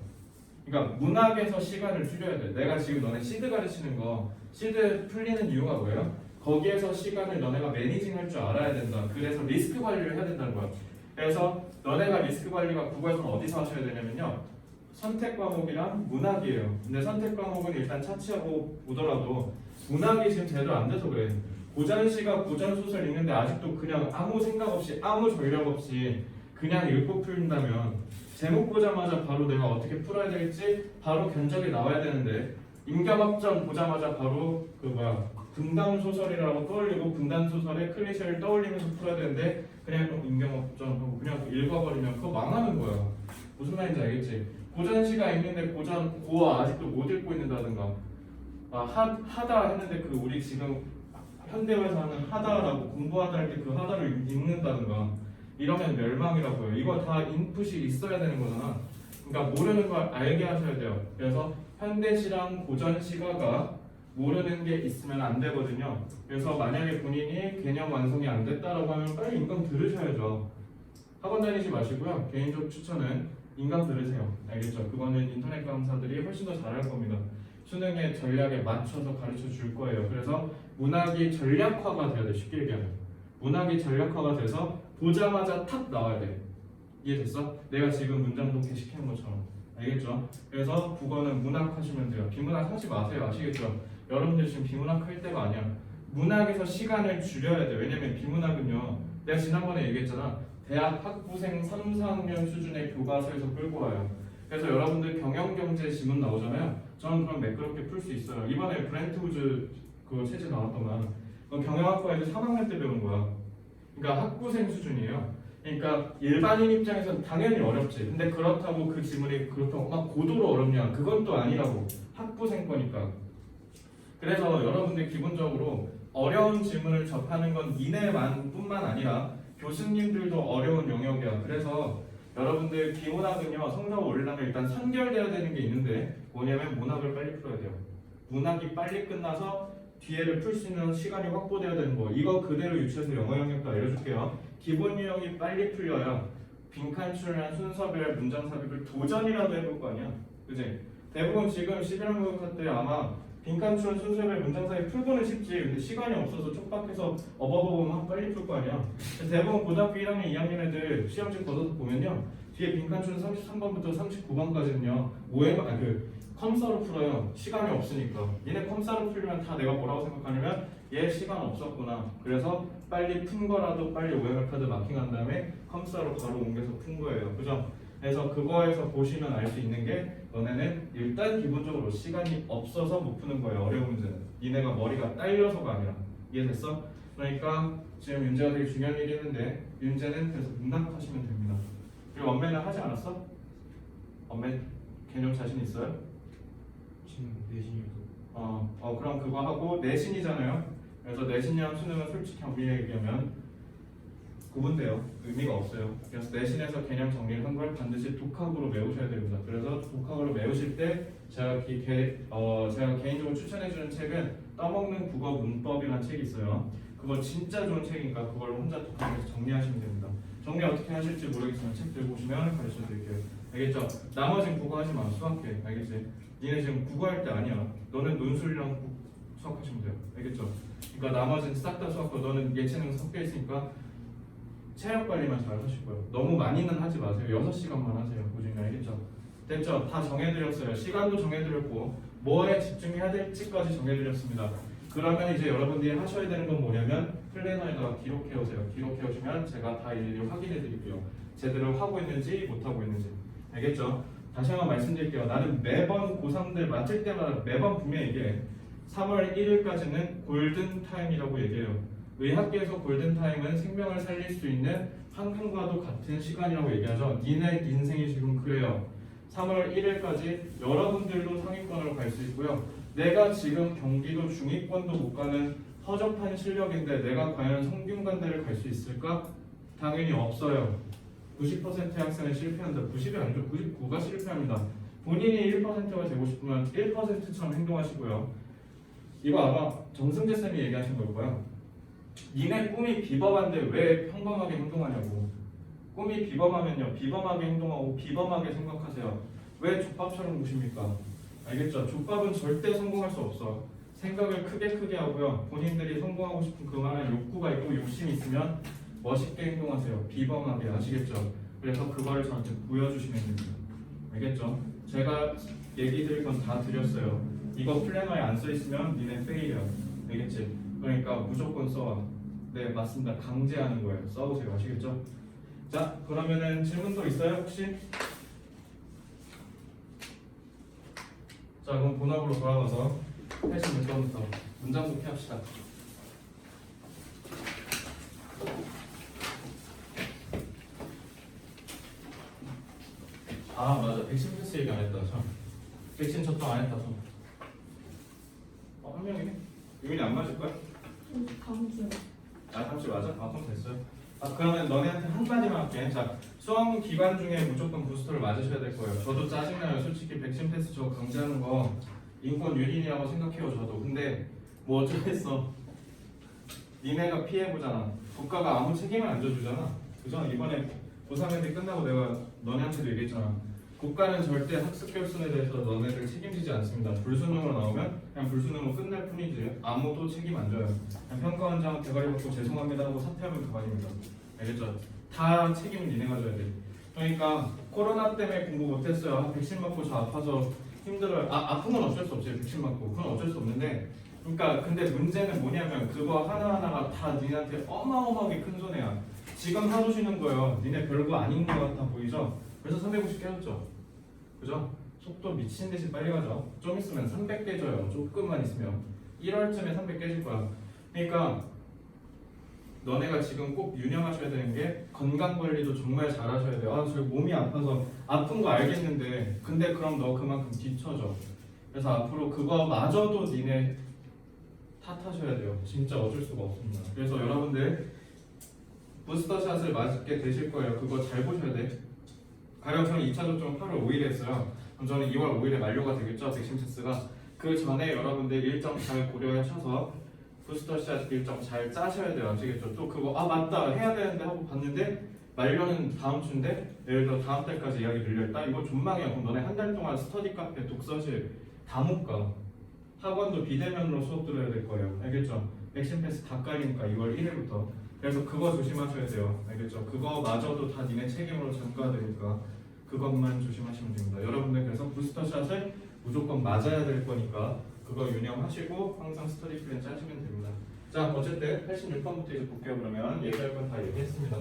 그러니까 문학에서 시간을 줄여야 돼. 내가 지금 너네 시드 가르치는 거 시드 풀리는 이유가 뭐예요? 거기에서 시간을 너네가 매니징할 줄 알아야 된다. 그래서 리스크 관리를 해야 된다는 거야. 그래서 너네가 리스크 관리가 국어에서는 어디서 하셔야 되냐면요. 선택 과목이랑 문학이에요. 근데 선택 과목은 일단 차치하고 보더라도 문학이 지금 제대로 안 돼서 그래. 고전시가 고전 소설 읽는데 아직도 그냥 아무 생각 없이 아무 전략 없이 그냥 읽고 풀린다면 제목 보자마자 바로 내가 어떻게 풀어야 될지 바로 견적이 나와야 되는데 임경학전 보자마자 바로 분단 소설이라고 떠올리고 분단 소설의 클리셰를 떠올리면서 풀어야 되는데 그냥 임경학전 하고 그냥 읽어버리면 그거 망하는 거야. 무슨 말인지 알겠지? 고전시가 있는데 고어 아직도 못 읽고 있는다든가 하다 했는데 그 우리 지금 현대화에서 하는 하다라고 공부하다 할 때 그 하다를 읽는다든가 이러면 멸망이라고요. 이거 다 인풋이 있어야 되는 거잖아. 그러니까 모르는 걸 알게 하셔야 돼요. 그래서 현대시랑 고전시가가 모르는 게 있으면 안 되거든요. 그래서 만약에 본인이 개념 완성이 안 됐다라고 하면 빨리 인강 들으셔야죠. 학원 다니지 마시고요. 개인적 추천은 인강 들으세요. 알겠죠? 그거는 인터넷 강사들이 훨씬 더 잘할 겁니다. 수능의 전략에 맞춰서 가르쳐 줄 거예요. 그래서 문학이 전략화가 돼야 돼. 쉽게 얘기하면 문학이 전략화가 돼서 보자마자 탁 나와야 돼. 이해됐어? 내가 지금 문장도 게시한 것처럼. 알겠죠? 그래서 국어는 문학 하시면 돼요. 비문학 하지 마세요. 아시겠죠? 여러분들 지금 비문학 할 때가 아니야. 문학에서 시간을 줄여야 돼. 왜냐면 비문학은요. 내가 지난번에 얘기했잖아. 대학 학부생 3, 4학년 수준의 교과서에서 끌고 와요. 그래서 여러분들 경영경제 지문 나오잖아요. 저는 그럼 매끄럽게 풀 수 있어요. 이번에 브렌트 우즈 그 체제 나왔더만 경영학과 애들 3학년 때 배운 거야. 그러니까 학부생 수준이에요. 그러니까 일반인 입장에서는 당연히 어렵지. 근데 그렇다고 그 지문이 그렇다고 막 고도로 어렵냐? 그건 또 아니라고. 학부생 거니까. 그래서 여러분들 기본적으로 어려운 질문을 접하는 건 니네만뿐만 아니라 교수님들도 어려운 영역이야. 그래서 여러분들 비문학은요 성적 올리려면 일단 선결돼야 되는 게 있는데 뭐냐면 문학을 빨리 풀어야 돼요. 문학이 빨리 끝나서 뒤에를 풀 수 있는 시간이 확보돼야 되는 거. 이거 그대로 유추해서 영어 영역도 알려줄게요. 기본 유형이 빨리 풀려야 빈칸출이나 순서별 문장 삽입을 도전이라도 해볼 거 아니야. 그지? 대부분 지금 11월 모의고사 때 아마 빈칸출 순서별 문장 삽입 풀고는 쉽지. 근데 시간이 없어서 촉박해서 어버버버만 빨리 풀 거 아니야. 대부분 고등학교 1학년, 2학년 애들 시험지 걷어서 보면요. 뒤에 빈칸출 33번부터 39번까지는요. 컴사로 풀어요. 시간이 없으니까. 얘네 컴사로 풀면 다 내가 뭐라고 생각하냐면 얘 시간 없었구나. 그래서 빨리 푼 거라도 빨리 OMR 카드 마킹한 다음에 컴사로 바로 옮겨서 푼 거예요. 그죠? 그래서 그거에서 보시면 알 수 있는 게 너네는 일단 기본적으로 시간이 없어서 못 푸는 거예요. 어려운 문제는. 니네가 머리가 딸려서가 아니라. 이해됐어? 그러니까 지금 윤재가 되게 중요한 얘기 했는데 윤재는 그래서 문학하시면 됩니다. 그리고 원맨은 하지 않았어? 원맨 개념 자신 있어요? 지금 내신이어서 그럼 그거 하고 내신이잖아요. 그래서 내신이랑 수능은 솔직히 엄밀히 얘기하면 구분돼요. 의미가 없어요. 그래서 내신에서 개념 정리를 한 걸 반드시 독학으로 외우셔야 됩니다. 그래서 독학으로 외우실 때 제가 개인적으로 추천해주는 책은 떠먹는 국어 문법이라는 책이 있어요. 그거 진짜 좋은 책이니까 그걸 혼자 독학해서 정리하시면 됩니다. 정리 어떻게 하실지 모르겠지만 책 들고 오시면 가르쳐 드릴게요. 알겠죠? 나머지는 국어 하지 마. 수학해. 알겠지? 니네 지금 국어 할 때 아니야. 너는 논술이랑 수학하시면 돼요. 알겠죠? 그러니까 나머지는 싹 다 수학하고 너는 예체능 섞여 있으니까 체력 관리만 잘 하실 거예요. 너무 많이는 하지 마세요. 6시간만 하세요. 꾸준히. 알겠죠? 됐죠? 다 정해드렸어요. 시간도 정해드렸고 뭐에 집중해야 될지까지 정해드렸습니다. 그러면 이제 여러분들이 하셔야 되는 건 뭐냐면 플래너에다가 기록해오세요. 기록해오시면 제가 다 일일이 확인해 드릴게요. 제대로 하고 있는지 못하고 있는지. 알겠죠? 다시 한번 말씀드릴게요. 나는 매번 고3들 맡을 때마다 매번 분명히 얘기해. 3월 1일까지는 골든타임이라고 얘기해요. 의학계에서 골든타임은 생명을 살릴 수 있는 황금과도 같은 시간이라고 얘기하죠. 니네 인생이 지금 그래요. 3월 1일까지 여러분들도 상위권으로 갈 수 있고요. 내가 지금 경기도 중위권도 못 가는 허접한 실력인데 내가 과연 성균관대를 갈 수 있을까? 당연히 없어요. 90%의 학생은 실패한다. 90이 아니죠. 99가 실패합니다. 본인이 1%가 되고 싶으면 1%처럼 행동하시고요. 이거 아마 정승재 쌤이 얘기하신 걸 거예요. 니네 꿈이 비범한데 왜 평범하게 행동하냐고. 꿈이 비범하면요. 비범하게 행동하고 비범하게 생각하세요. 왜 족밥처럼 구십니까? 알겠죠? 족밥은 절대 성공할 수 없어. 생각을 크게 하고요. 본인들이 성공하고 싶은 그만한 욕구가 있고 욕심이 있으면 멋있게 행동하세요. 비범하게. 아시겠죠? 그래서 그거를 저한테 보여주시면 됩니다. 알겠죠? 제가 얘기 드릴 건 다 드렸어요. 이거 플래너에 안 써있으면 니네 페일이야. 알겠지? 그러니까 무조건 써와. 네, 맞습니다. 강제하는 거예요. 써보세요. 아시겠죠? 자, 그러면은 질문도 있어요? 혹시? 자, 그럼 본업으로 돌아가서 86번부터 문장 복귀 합시다. 아, 맞아. 백신 패스 얘기 안 했다. 참. 백신 접종 안 했다. 참. 한 명이네? 유민이 안 맞을 거야? 다음 주에. 아, 다음 주 맞아? 아, 그럼 됐어요. 아, 그러면 너네한테 한마디만 할게. 자, 수험 기간 중에 무조건 부스터를 맞으셔야 될 거예요. 저도 짜증나요. 솔직히 백신 패스 저거 강제하는 거 인권 유린이라고 생각해요. 저도. 근데 뭐 어쩌겠어. 니네가 피해보잖아. 국가가 아무 책임을 안 져주잖아. 그죠? 이번에 고3애들 끝나고 내가 너네한테도 얘기했잖아. 국가는 절대 학습 결손에 대해서 너네들 책임지지 않습니다. 불수능으로 나오면 그냥 불수능으로 끝날 뿐이지 아무도 책임 안 져요. 그냥 평가원장 대가리 받고 죄송합니다 하고 사퇴하면 그만입니다. 알겠죠? 다 책임은 니네가 져야 돼. 그러니까 코로나 때문에 공부 못했어요. 아, 백신 맞고 저 아파서 힘들어요. 아픈 건 어쩔 수 없어요. 백신 맞고 그건 어쩔 수 없는데 그러니까 근데 문제는 뭐냐면 그거 하나하나가 다 니네한테 어마어마하게 큰 손해야. 지금 하루 쉬는 거예요. 니네 별거 아닌 것 같아 보이죠? 그래서 350 깨졌죠. 그죠? 속도 미친 듯이 빨리 가죠. 좀 있으면 300 깨져요. 조금만 있으면 1월쯤에 300 깨질 거야. 그러니까 너네가 지금 꼭 유념하셔야 되는 게 건강 관리도 정말 잘하셔야 돼요. 아, 저 몸이 아파서 아픈 거 알겠는데 근데 그럼 너 그만큼 뒤처져. 그래서 앞으로 그거마저도 니네 탓하셔야 돼요. 진짜 어쩔 수가 없습니다. 그래서 여러분들 부스터샷을 맞게 되실 거예요. 그거 잘 보셔야 돼. 가령 저는 2차 접종 8월 5일에 했어요. 그럼 저는 2월 5일에 만료가 되겠죠. 백신 테스트가. 그 전에 여러분들 일정 잘 고려하셔서 부스터샷 일정 잘 짜셔야 돼요. 아시겠죠? 또 그거 맞다 해야 되는데 하고 봤는데 만료는 다음 주인데 예를 들어 다음 달까지 예약이 늘려있다. 이거 존망이야. 그럼 너네 한 달 동안 스터디 카페 독서실 다 못 가. 학원도 비대면으로 수업 들어야 될 거예요. 알겠죠? 백신 패스 다 깔리니까 2월 1일부터. 그래서 그거 조심하셔야 돼요. 알겠죠? 그거마저도 다 니네 책임으로 전가되니까 그것만 조심하시면 됩니다. 여러분들 그래서 부스터샷을 무조건 맞아야 될 거니까 그거 유념하시고 항상 스터디 플랜 짜시면 됩니다. 자, 어쨌든 86번부터 이제 볼게요. 그러면 얘기할 건 다 얘기했습니다.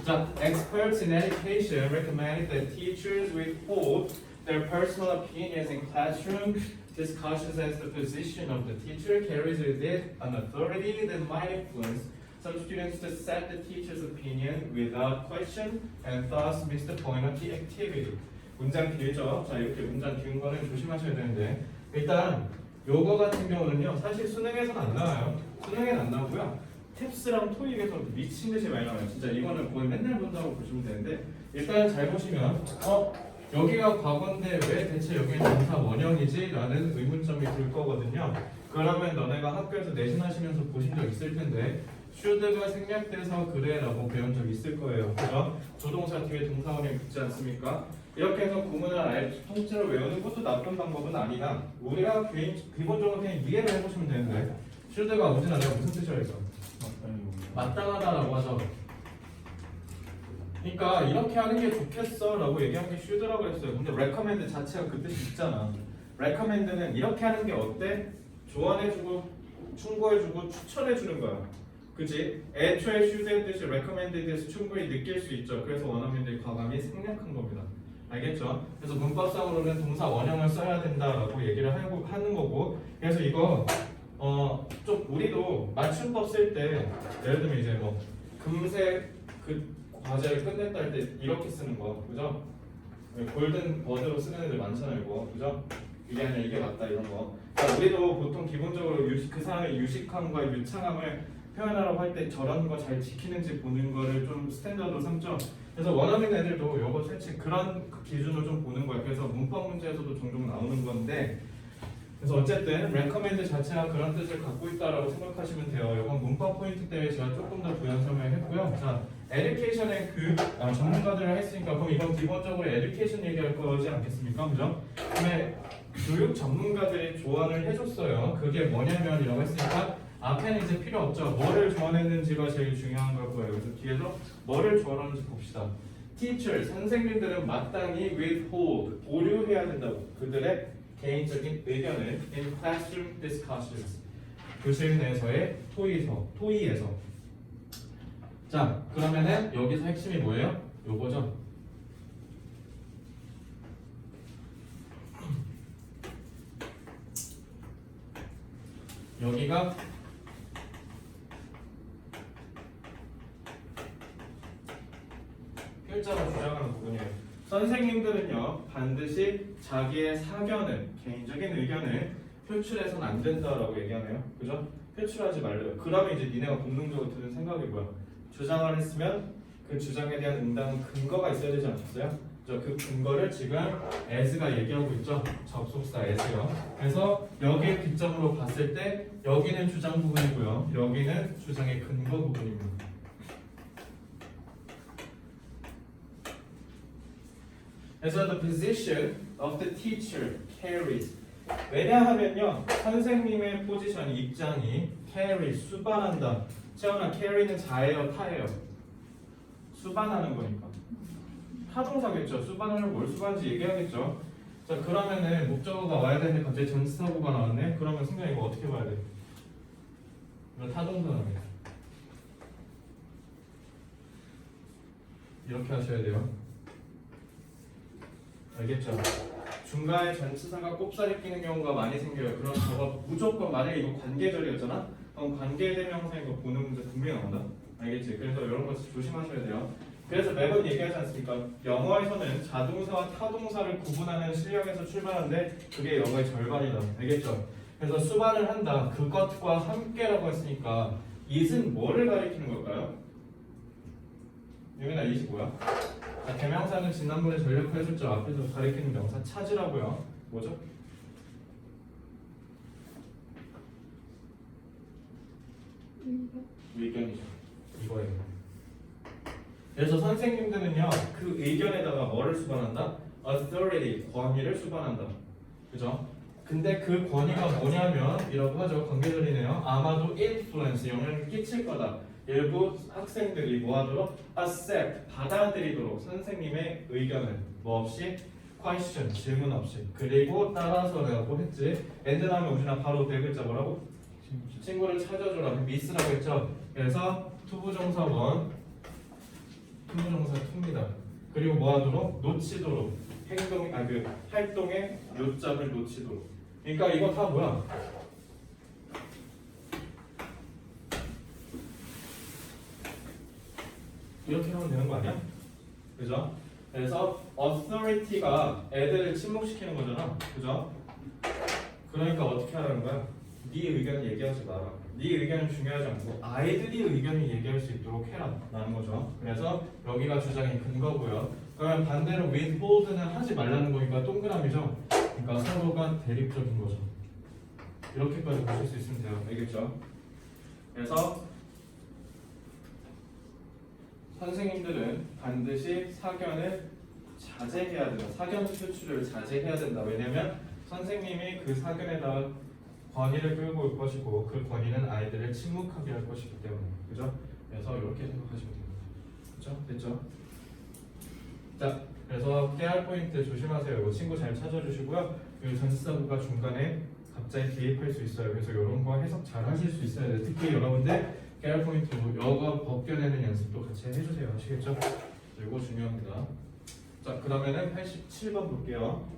자, experts in education recommend that teachers withhold their personal opinions in classroom discussions as the position of the teacher carries with it an authority that might influence some students to set the teacher's opinion without question and thus miss the point of the activity. 문장 길죠? 자, 이렇게 문장 긴 거는 조심하셔야 되는데 일단 요거 같은 경우는요 사실 수능에서는 안 나와요. 수능에는 안 나오고요 탭스랑 토익에서 미친 듯이 많이 나와요. 진짜 이거는 거의 맨날 본다고 보시면 되는데 일단 잘 보시면 여기가 과거인데 왜 대체 여기는 동사 원형이지? 라는 의문점이 들 거거든요. 그러면 너네가 학교에서 내신하시면서 보신 적 있을 텐데 should가 생략돼서 그래 라고 배운 적 있을 거예요. 그죠? 조동사 뒤에 동사 원형이 붙지 않습니까? 이렇게 해서 구문을 아예 통째로 외우는 것도 나쁜 방법은 아니다. 우리가 기본적으로 그냥 이해를 해보시면 되는데 should가 오진 않아요. 무슨 뜻이라 했어? 마땅하다라고 하죠. 그러니까 이렇게 하는 게 좋겠어 라고 얘기한 게 should라고 했어요. 근데 recommend 자체가 그 뜻이 있잖아. recommend는 이렇게 하는 게 어때? 조언해주고 충고해주고 추천해주는 거야. 그치? 애초에 should의 뜻이 recommend에 대해서 충분히 느낄 수 있죠. 그래서 원어민들이 과감히 생략한 겁니다. 알겠죠? 그래서 문법상으로는 동사 원형을 써야 된다라고 얘기를 하는 거고 그래서 이거 좀 우리도 맞춤법 쓸 때 예를 들면 이제 뭐 금세 그 과제를 끝냈다 할 때 이렇게 쓰는 거 그죠? 골든 버드로 쓰는 애들 많잖아요. 이거 그죠? 이게 아니라 이게 맞다 이런 거. 그러니까 우리도 보통 기본적으로 그 사람의 유식함과 유창함을 표현하라고 할 때 저런 거 잘 지키는지 보는 거를 좀 스탠다드로 삼죠. 그래서 원어민 애들도 이거 실제 그런 기준을 좀 보는 거예요. 그래서 문법 문제에서도 종종 나오는 건데 그래서 어쨌든 recommend 자체가 그런 뜻을 갖고 있다라고 생각하시면 돼요. 이건 문법 포인트 때문에 제가 조금 더 부연 설명했고요. 자, education의 전문가들을 했으니까 그럼 이건 기본적으로 education 얘기할 거지 않겠습니까? 그죠? 그다음에 교육 전문가들이 조언을 해줬어요. 그게 뭐냐면이라고 했으니까 앞에는 이제 필요 없죠. 뭐를 조언했는지가 제일 중요한 걸 거예요. 그래서 뒤에서 뭐를 조언하는지 봅시다. Teacher, 선생님들은 마땅히 withhold, 보류해야 된다고. 그들의 개인적인 의견을 in classroom discussions, 교실 내에서의 토의에서. 자, 그러면은 여기서 핵심이 뭐예요? 요거죠. 여기가 필자로 주장하는 부분이에요. 선생님들은요 반드시 자기의 사견을, 개인적인 의견을 표출해서는 안 된다라고 얘기하네요. 그죠? 표출하지 말래요. 그러면 이제 니네가 본능적으로 드는 생각이 뭐야? 주장을 했으면 그 주장에 대한 응당은 근거가 있어야 되지 않겠어요? 그 근거를 지금 as가 얘기하고 있죠. 접속사 as요. 그래서 여기에 기점으로 봤을 때 여기는 주장 부분이고요. 여기는 주장의 근거 부분입니다. 그래서 the position of the teacher carries. 왜냐하면요 선생님의 포지션, 입장이 carry, 수반한다. 채원아, carry는 자예요, 타예요? 수반하는 거니까. 타동사겠죠. 수반하려면 뭘 수반하는지 얘기하겠죠. 자, 그러면은 목적어가 와야 되는데 갑자기 전치사구가 나왔네. 그러면 승관 이거 어떻게 봐야 돼? 이거 타동사 나옵니다. 이렇게 하셔야 돼요. 알겠죠? 중간에 전치사가 꼽사리 끼는 경우가 많이 생겨요. 그럼 저거 무조건 만약에 이거 관계절이었잖아? 그럼 관계대명사인 거 보는 문제 분명히 나온다. 알겠지? 그래서 이런 거 조심하셔야 돼요. 그래서 매번 얘기하지 않습니까? 영어에서는 자동사와 타동사를 구분하는 실력에서 출발하는데 그게 영어의 절반이다. 알겠죠? 그래서 수반을 한다. 그것과 함께라고 했으니까 is은 뭐를 가리키는 걸까요? 유민아, is이 뭐야? 자, 대명사는 지난번에 전력화해줬죠. 앞에서 가리키는 명사 찾으라고요. 뭐죠? 의견이죠. 이거예요. 그래서 선생님들은요 그 의견에다가 뭐를 수반한다? authority, 권위를 수반한다. 그죠? 근데 그 권위가 뭐냐면 이라고 하죠. 관계절이네요. 아마도 influence, 영향을 끼칠 거다. 일부 학생들이 뭐하도록? accept, 받아들이도록 선생님의 의견을 뭐 없이? question, 질문 없이. 그리고 따라서라고 했지. and 다음에 우진아 바로 네 글자 뭐라고? 친구를 찾아줘라. miss라고 했죠. 그래서 투부정사 원, 투부정사 투입니다. 그리고 뭐하도록? 놓치도록. 활동의 요점을 놓치도록. 그러니까 이거 다 뭐야? 이렇게 하면 되는 거 아니야? 그죠? 그래서 authority가 애들을 침묵시키는 거잖아. 그죠? 그러니까 어떻게 하라는 거야? 네 의견 얘기하지 마라. 네 의견은 중요하지 않고 아이들이 의견을 얘기할 수 있도록 해라 라는 거죠. 그래서 여기가 주장의 근거고요. 그러면 반대로 withhold는 하지 말라는 거니까 동그라미죠. 그러니까 서로가 대립적인 거죠. 이렇게까지 보실 수 있으면 돼요. 알겠죠? 그래서 선생님들은 반드시 사견을 자제해야 된다. 사견 표출을 자제해야 된다. 왜냐면 선생님이 그 사견에다가 권위를 끌고 올 것이고 그 권위는 아이들을 침묵하게 할 것이기 때문에. 그죠? 그래서 이렇게 생각하시면 됩니다. 그죠? 됐죠? 자, 그래서 깨알 포인트 조심하세요. 이거 친구 잘 찾아주시고요. 이 전치사구가 중간에 갑자기 개입할 수 있어요. 그래서 이런 거 해석 잘 하실 수 있어야 돼요. 특히 여러분들 깨알 포인트 여거 벗겨내는 연습도 같이 해주세요. 아시겠죠? 이거 중요합니다. 자, 그러면은 87번 볼게요.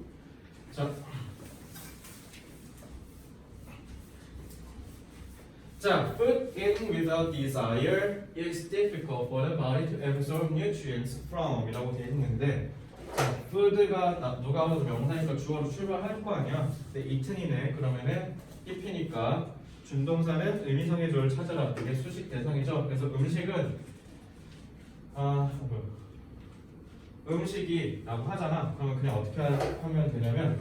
자, food eaten without desire is difficult for the body to absorb nutrients from 이라고 되어 있는데, 자, food가 누가 봐도 명사니까 주어로 출발할 거 아니야. 근데 eaten이네. 그러면은 if이니까 준동사는 의미상의 조를 찾아라. 이게 수식 대상이죠. 그래서 음식은 음식이라고 하잖아. 그러면 그냥 어떻게 하면 되냐면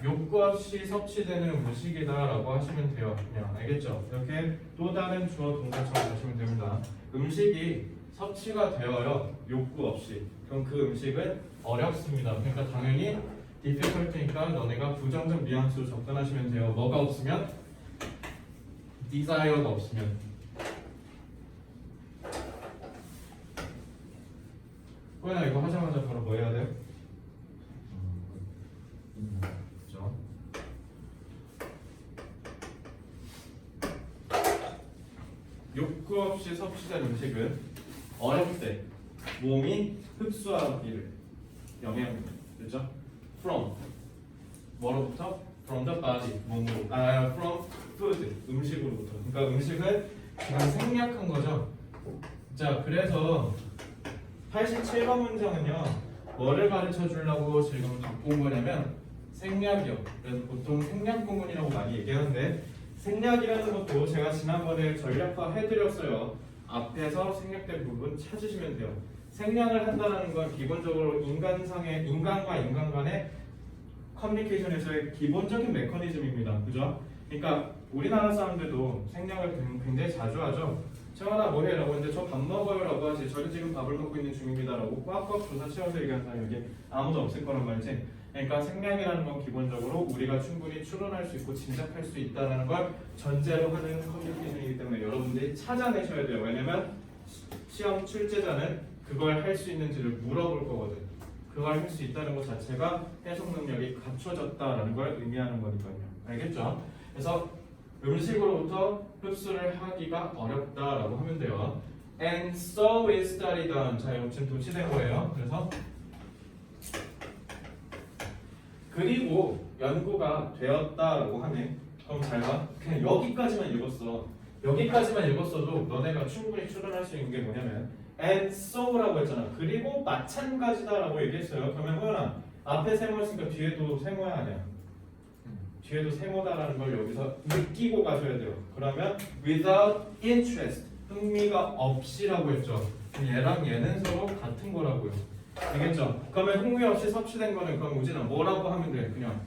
욕구 없이 섭취되는 음식이다라고 하시면 돼요. 그냥 알겠죠? 이렇게 또 다른 주어 동사처럼 하시면 됩니다. 음식이 섭취가 되어요. 욕구 없이. 그럼 그 음식은 어렵습니다. 그러니까 당연히 difficult니까 너네가 부정적 뉘앙스로 접근하시면 돼요. 뭐가 없으면? desire가 없으면. 호연아 이거 하자마자 바로 뭐 해야 돼요? 그죠? 욕구 없이 섭취된 음식은 어렵대. 몸이 흡수하기를 영양분, 그죠? From 뭐로부터? From the body, 몸으로. From food, 음식으로부터. 그러니까 음식은 지금 생략한 거죠. 자, 그래서 87번 문장은요. 뭐를 가르쳐 주려고 지금 갖고 온 거냐면 생략이요. 그래서 보통 생략 구문이라고 많이 얘기하는데 생략이라는 것도 제가 지난번에 전략화 해드렸어요. 앞에서 생략된 부분 찾으시면 돼요. 생략을 한다는 건 기본적으로 인간과 인간 간의 커뮤니케이션에서의 기본적인 메커니즘입니다. 그죠? 그러니까 우리나라 사람들도 생략을 굉장히 자주 하죠. 정원아 뭐해? 라고 했는데 저 밥 먹어요 라고 하지. 저는 지금 밥을 먹고 있는 중입니다 라고 꽉꽉 조사 채워서 얘기하는 사람이 여기 아무도 없을 거란 말이지. 그러니까 생략이라는 건 기본적으로 우리가 충분히 추론할 수 있고 짐작할 수 있다는 걸 전제로 하는 커뮤니케이션이기 때문에 여러분들이 찾아내셔야 돼요. 왜냐면 시험 출제자는 그걸 할 수 있는지를 물어볼 거거든. 그걸 할 수 있다는 것 자체가 해석 능력이 갖춰졌다라는 걸 의미하는 거니까요. 알겠죠? 그래서 음식으로부터 흡수를 하기가 어렵다라고 하면 돼요. And so is study done. 자, 이거 지금 도치된 거예요. 그래서 그리고 연구가 되었다라고 하네. 그럼 잘 봐. 그냥 여기까지만 읽었어. 여기까지만 읽었어도 너네가 충분히 추론할 수 있는 게 뭐냐면 and so라고 했잖아. 그리고 마찬가지다라고 얘기했어요. 그러면 호연아 앞에 세모였으니까 뒤에도 세모야 아니야? 뒤에도 세모다라는 걸 여기서 느끼고 가셔야 돼요. 그러면 without interest 흥미가 없이라고 했죠. 얘랑 얘는 서로 같은 거라고요. 알겠죠? 그러면 흥미 없이 섭취된 거는 그럼 우진아 뭐라고 하면 돼? 그냥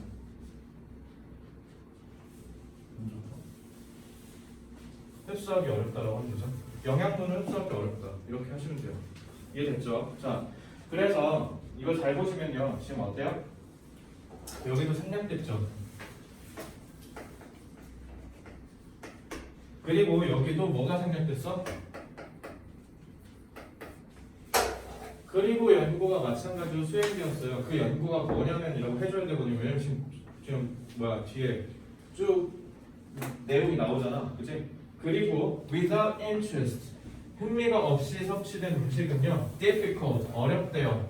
흡수하기 어렵다라고 하면 되죠. 영양분을 흡수하기 어렵다 이렇게 하시면 돼요. 이해됐죠? 자, 그래서 이거 잘 보시면요. 지금 어때요? 여기도 생략됐죠. 그리고 여기도 뭐가 생략됐어? 그리고 연구가 마찬가지로 수행되었어요. 그 연구가 뭐냐면 이라고 해줘야 되거든요. 왜냐면 지금 뒤에 쭉 내용이 나오잖아. 그치? 그리고 without interest 흥미가 없이 섭취된 음식은요 difficult 어렵대요.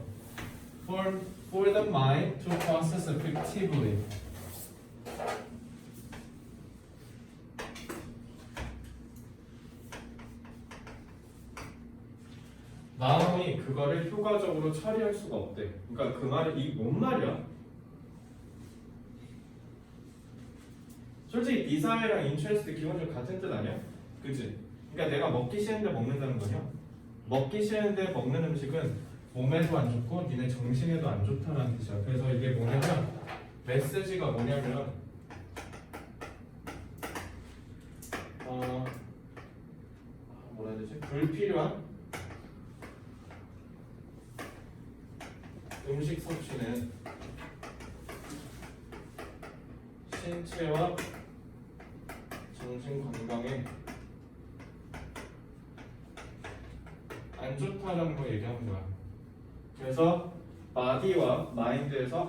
For the mind to process effectively. 마음이 그거를 효과적으로 처리할 수가 없대. 그러니까 그 말이 이 뭔 말이야? 솔직히 desire interest 기본적으로 같은 뜻 아니야? 그치? 그러니까 내가 먹기 싫은데 먹는다는 거냐? 먹기 싫은데 먹는 음식은 몸에도 안 좋고 니네 정신에도 안 좋다는 뜻이야. 그래서 이게 뭐냐면 메시지가 뭐냐면 뭐라 해야 되지? 불필요한 음식 섭취는 신체와 정신 건강에 안 좋다라는 거 얘기하는 거야. 그래서 바디와 마인드에서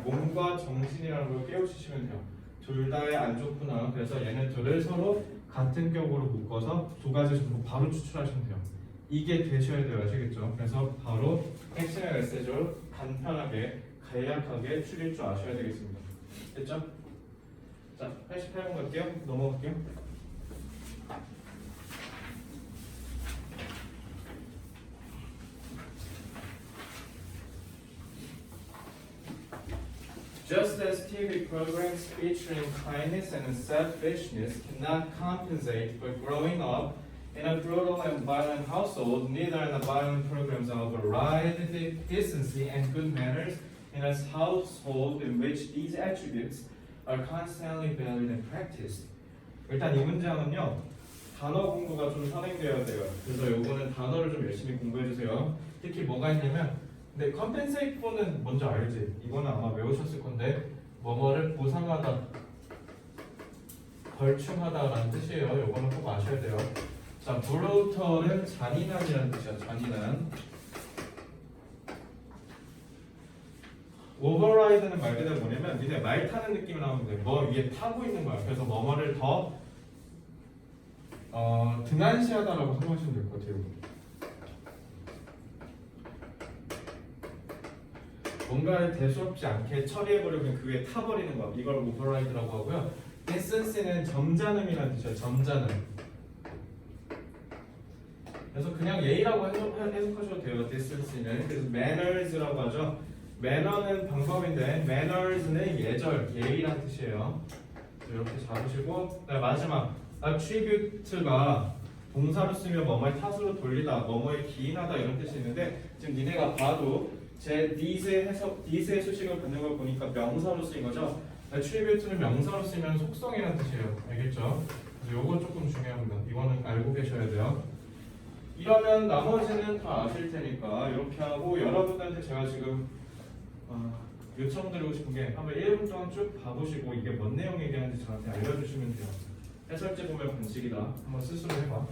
몸과 정신이라는 걸 깨우치시면 돼요. 둘 다에 안 좋구나. 그래서 얘네 둘을 서로 같은 격으로 묶어서 두 가지 정도 바로 추출하시면 돼요. 이게 되셔야 돼요. 아시겠죠? 그래서 바로 핵심의 메시지로 간편하게 간략하게 추릴 줄 아셔야 되겠습니다. 됐죠? 자, 88번 갈게요. 넘어갈게요. Just as TV programs featuring kindness and selfishness cannot compensate for growing up in a brutal and violent household, neither are the violent programs of variety, decency, and good manners in a household in which these attributes are constantly valued and practiced. 일단 이 문장은요 단어 공부가 좀 선행되어야 돼요. 그래서 요거는 단어를 좀 열심히 공부해 주세요. 특히 뭐가 있냐면 근데 compensate for는 뭔지 알지? 이거는 아마 외우셨을 건데 뭐뭐를 보상하다, 벌충하다라는 뜻이에요. 이거는 꼭 아셔야 돼요. 자, brutal은 잔인한이라는 뜻이야. 잔인한. override는 말 그대로 뭐냐면 니네 말 타는 느낌이 나오는데 뭐 위에 타고 있는 거야. 그래서 뭐뭐를 더 등한시하다라고 생각하시면 될 것 같아요. 뭔가를 대수롭지 않게 처리해버리면 그 위에 타버리는 거. 이걸 override라고 하고요. distance는 점잖음이라는 뜻이야. 점잖음. 그래서 그냥 예의라고 해석하셔도 돼요. distance는. 그래서 manners라고 하죠. 매너는 방법인데 manners는 예절, 예의란 뜻이에요. 이렇게 잡으시고 마지막 attribute가 동사로 쓰면 뭐뭐의 탓으로 돌리다, 뭐뭐에 기인하다 이런 뜻이 있는데 지금 니네가 봐도 제 these의 수식을 갖는 걸 보니까 명사로 쓰인 거죠. attribute는 명사로 쓰면 속성이라는 뜻이에요. 알겠죠? 그래서 요거 조금 중요합니다. 이거는 알고 계셔야 돼요. 이러면 나머지는 다 아실 테니까 이렇게 하고 여러분들한테 제가 지금 요청드리고 싶은 게 한번 1분 동안 쭉 봐보시고 이게 뭔 내용 얘기하는지 저한테 알려주시면 돼요. 해설제 보면 반칙이다. 한번 스스로 해봐.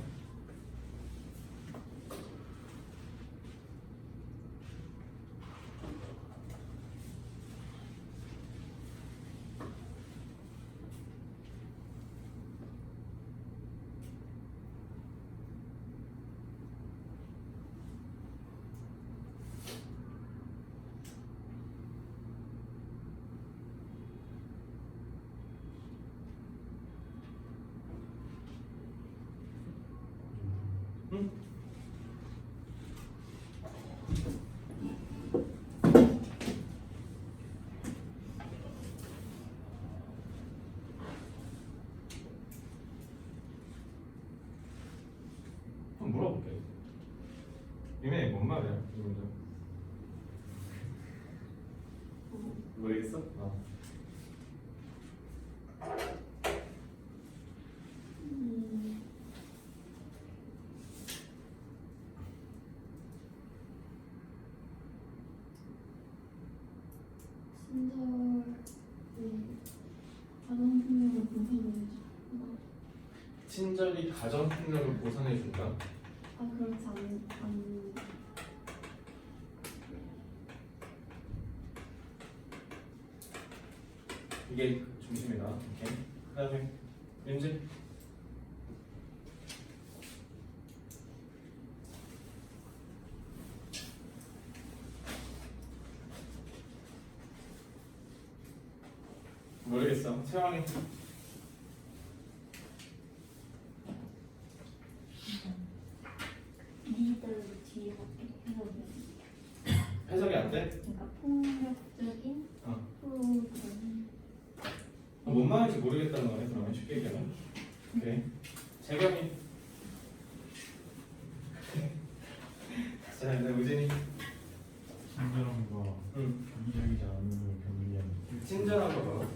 응? 한번 물어볼게. 이게 뭔 말이야? 이분들 모르겠어? 친절히 가정폭력을 보상해준다. 아 그렇지 않 이게 중심이다. 오케이. 그다음에 윤지. 모르겠어. 채왕이. 니들 뒤에 해석이 안 돼? 그러니까 폭력적인 프로그램 뭔 말인지 모르겠다는 거네. 그러면 쉽게 얘기하면. 오케이. 재경이. 자, 이제 우진이. 친절함과 응. 이기적이지 않음을 겸비한 친절한 거 봐.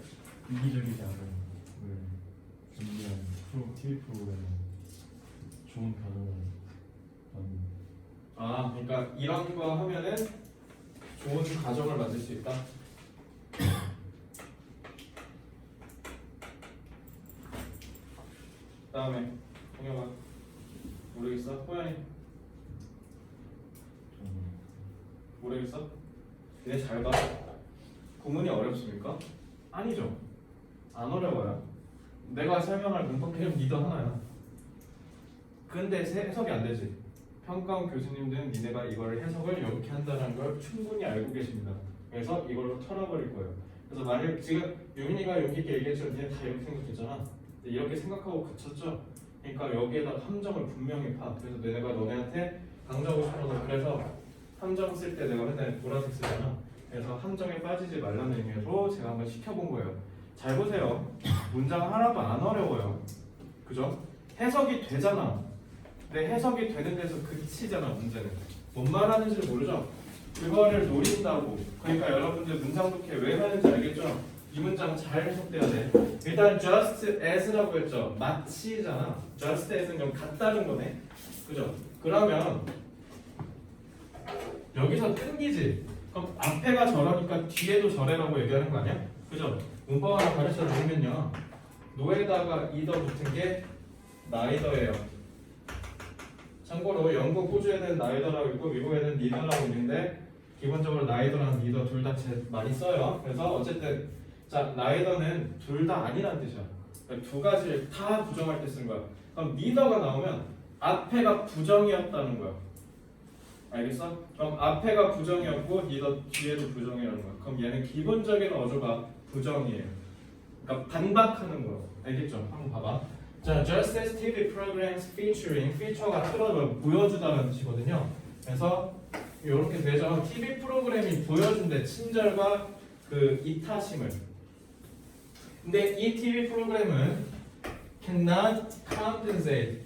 이기적이지 않음을 겸비한 TV 프로그램은 좋은 가정을 그러니까 이런 거 하면은 좋은 가정을 만들 수 있다. 다음에 동혁아. 모르겠어? 호연이. 모르겠어? 얘네 잘 봐. 구문이 어렵습니까? 아니죠. 안 어려워요. 내가 설명할 문법 개념 니도 하나야. 근데 해석이 안 되지. 평가원 교수님들은 니네가 이걸 해석을 이렇게 한다는 걸 충분히 알고 계십니다. 그래서 이걸로 털어버릴 거예요. 그래서 만약 지금 유민이가 여기 있게 얘기했지만 니네 다 이렇게 생각했잖아. 이렇게 생각하고 그쳤죠? 그러니까 여기에다 함정을 분명히 파. 그래서 내가 너네한테 강조하고 싶어서 그래서 함정 쓸 때 내가 맨날 보라색 쓰잖아. 그래서 함정에 빠지지 말라는 의미로 제가 한번 시켜본 거예요. 잘 보세요. 문장 하나도 안 어려워요. 그죠? 해석이 되잖아. 근데 해석이 되는 데서 그치잖아. 문제는 뭔 말하는지를 모르죠. 그거를 노린다고. 그러니까 여러분들 문장 독해 왜 하는지 알겠죠? 이 문장 잘 해석돼야 돼. 일단 just as라고 했죠. 마치잖아. just as는 좀 같다는 거네. 그죠? 그러면 여기서 땡기지. 그럼 앞에가 저러니까 뒤에도 저래라고 얘기하는 거 아니야? 그죠? 문법 하나 가르쳐 드리면요. 노에다가 이더 붙은 게 나이더예요. 참고로 영국, 호주에는 나이더라고 있고 미국에는 니더라고 있는데 기본적으로 나이더랑 니더 둘 다 많이 써요. 그래서 어쨌든 자 나이더는 둘 다 아니란 뜻이야. 그러니까 두 가지를 다 부정할 때 쓴 거야. 그럼 니더가 나오면 앞에가 부정이었다는 거야. 알겠어? 그럼 앞에가 부정이었고 니더 뒤에도 부정이라는 거야. 그럼 얘는 기본적인 어조가 부정이에요. 그러니까 반박하는 거야. 알겠죠? 한번 봐봐. 자, just as TV programs featuring, feature가 틀어져 보여주다라는 뜻이거든요. 그래서 이렇게 되죠. TV 프로그램이 보여준대 친절과 그 이타심을. 근데 이 TV 프로그램은 cannot compensate.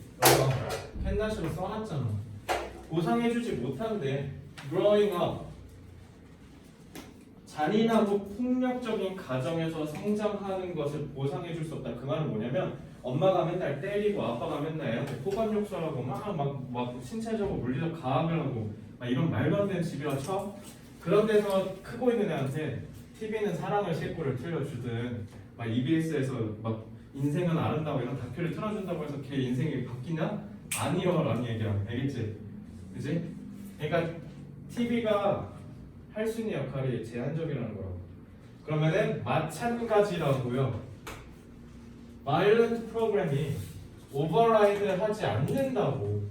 cannot으로 써놨잖아. 보상해주지 못한대. growing up. 잔인하고 폭력적인 가정에서 성장하는 것을 보상해줄 수 없다. 그 말은 뭐냐면 엄마가 맨날 때리고 아빠가 맨날 애한테 폭언욕설하고 막 신체적으로 물리적 가학을 하고 막 이런 말도 안 되는 집이라 쳐. 그런 데서 크고 있는 애한테 TV는 사랑을 싣고를 틀려주든 막 EBS에서 막 인생은 아름다워 이런 다큐를 틀어준다고 해서 걔 인생이 바뀌냐? 아니요 라는 얘기야. 알겠지? 그지? 그러니까 TV가 할 수 있는 역할이 제한적이라는 거라고. 그러면은 마찬가지라고요. 바이올런트 프로그램이 오버라이드 하지 않는다고.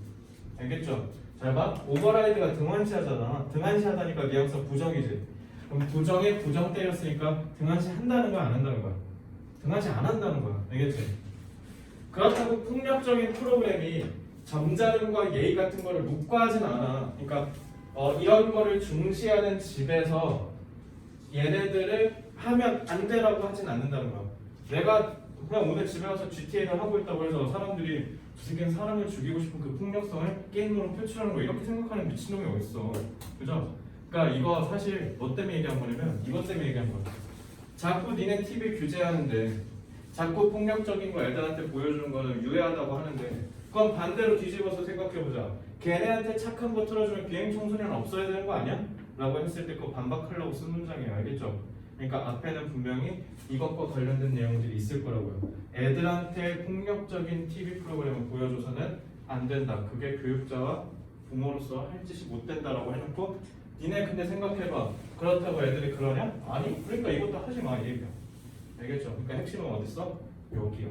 알겠죠? 잘 봐. 오버라이드가 등한시하잖아. 등한시하다니까 뉘앙스가 부정이지. 그럼 부정에 부정 때렸으니까 등한시 한다는 거야, 안 한다는 거야? 등한시 안 한다는 거야. 알겠지? 그렇다고 폭력적인 프로그램이 점잖음과 예의 같은 거를 묵과하진 않아. 그러니까 이런 거를 중시하는 집에서 얘네들을 하면 안 되라고 하진 않는다는 거야. 내가 그냥 오늘 집에 와서 GTA를 하고 있다고 해서 사람들이 저 새끼는 사람을 죽이고 싶은 그 폭력성을 게임으로 표출하는 거 이렇게 생각하는 미친놈이 어딨어. 그죠? 그러니까 이거 사실 뭐 때문에 얘기한 거냐면 이것 때문에 얘기한 거야. 자꾸 니네 TV 규제하는데 자꾸 폭력적인 거 애들한테 보여주는 거는 유해하다고 하는데 그건 반대로 뒤집어서 생각해보자. 걔네한테 착한 거 틀어주면 비행 청소년 없어야 되는 거 아니야? 라고 했을 때 그거 반박하려고 쓴 문장이에요. 알겠죠? 그러니까 앞에는 분명히 이것과 관련된 내용들이 있을 거라고요. 애들한테 폭력적인 TV 프로그램을 보여줘서는 안 된다. 그게 교육자와 부모로서 할 짓이 못 된다라고 해놓고 니네 근데 생각해봐. 그렇다고 애들이 그러냐? 아니. 그러니까 이것도 하지 마. 이 얘기야. 알겠죠? 그러니까 핵심은 어딨어? 여기요.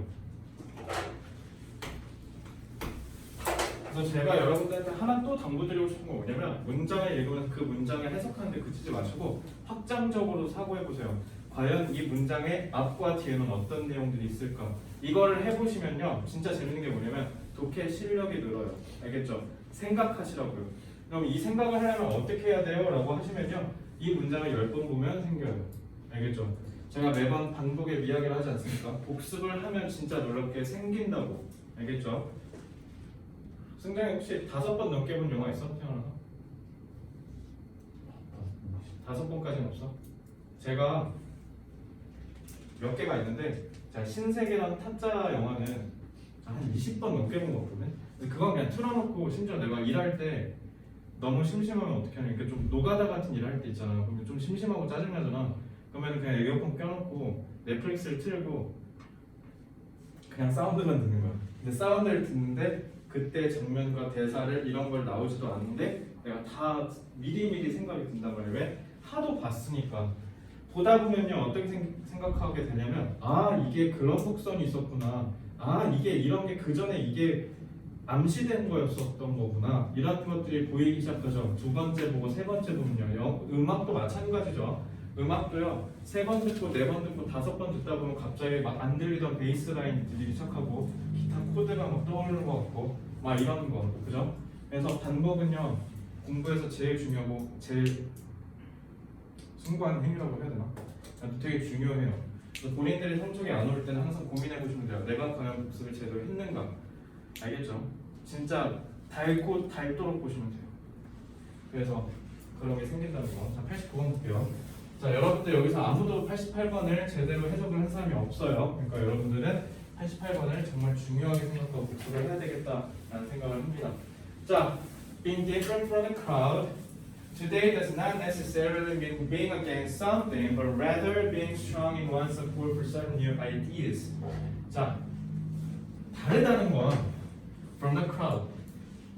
그래서 제가 여러분들한테 하나 또 당부드리고 싶은 건 뭐냐면 문장을 읽으면 그 문장을 해석하는데 그치지 마시고 확장적으로 사고해보세요. 과연 이 문장의 앞과 뒤에는 어떤 내용들이 있을까? 이거를 해보시면요 진짜 재밌는 게 뭐냐면 독해 실력이 늘어요. 알겠죠? 생각하시라고요. 그럼 이 생각을 하려면 어떻게 해야 돼요? 라고 하시면요 이 문장을 10번 보면 생겨요. 알겠죠? 제가 매번 반복의 이야기를 하지 않습니까? 복습을 하면 진짜 놀랍게 생긴다고. 알겠죠? 승장이 혹시 5번 넘게 본 영화 있어? 태어나서? 5번까지는 없어? 제가 몇 개가 있는데 제가 신세계랑 타짜 영화는 한 20번 넘게 본 거 같거든? 근데 그건 그냥 틀어놓고 심지어 내가 일할 때 너무 심심하면 어떻게 하냐 그러니까 좀 노가다 같은 일 할 때 있잖아. 그러면 좀 심심하고 짜증나잖아. 그러면 그냥 에어컨 껴놓고 넷플릭스를 틀고 그냥 사운드만 듣는 거야. 근데 사운드를 듣는데 그때 장면과 대사를 이런 걸 나오지도 않는데 내가 다 미리미리 생각이 든단 말이에요. 왜? 하도 봤으니까. 보다 보면요 어떻게 생각하게 되냐면 아 이게 그런 곡선이 있었구나. 아 이게 이런 게 그 전에 이게 암시된 거였었던 거구나. 이런 것들이 보이기 시작하죠. 2번째 보고 3번째 보면요. 음악도 마찬가지죠. 음악도요 3번 듣고 4번 듣고 5번 듣다 보면 갑자기 막 안 들리던 베이스 라인 들리기 시작하고 기타 코드가 막 떠오르는 것 같고 막 이런 거 그죠? 그래서 반복은요 공부에서 제일 중요하고 제일 숭고한 행위라고 해야 되나? 되게 중요해요. 그래서 본인들이 성적이 안 오를 때는 항상 고민해 보시면 돼요. 내가 과연 복습을 제대로 했는가? 알겠죠? 진짜 닳도록 보시면 돼요. 그래서 그런 게 생긴다는 거. 자, 89번 볼게요. 자, 여러분들 여기서 아무도 88번을 제대로 해석을 한 사람이 없어요. 그러니까 여러분들은 88번을 정말 중요하게 생각하고 복습을 해야 되겠다라는 생각을 합니다. 자, being different from the crowd, Today does not necessarily mean being against something, but rather being strong in one's support for certain new ideas. 자, 다르다는 건 from the crowd.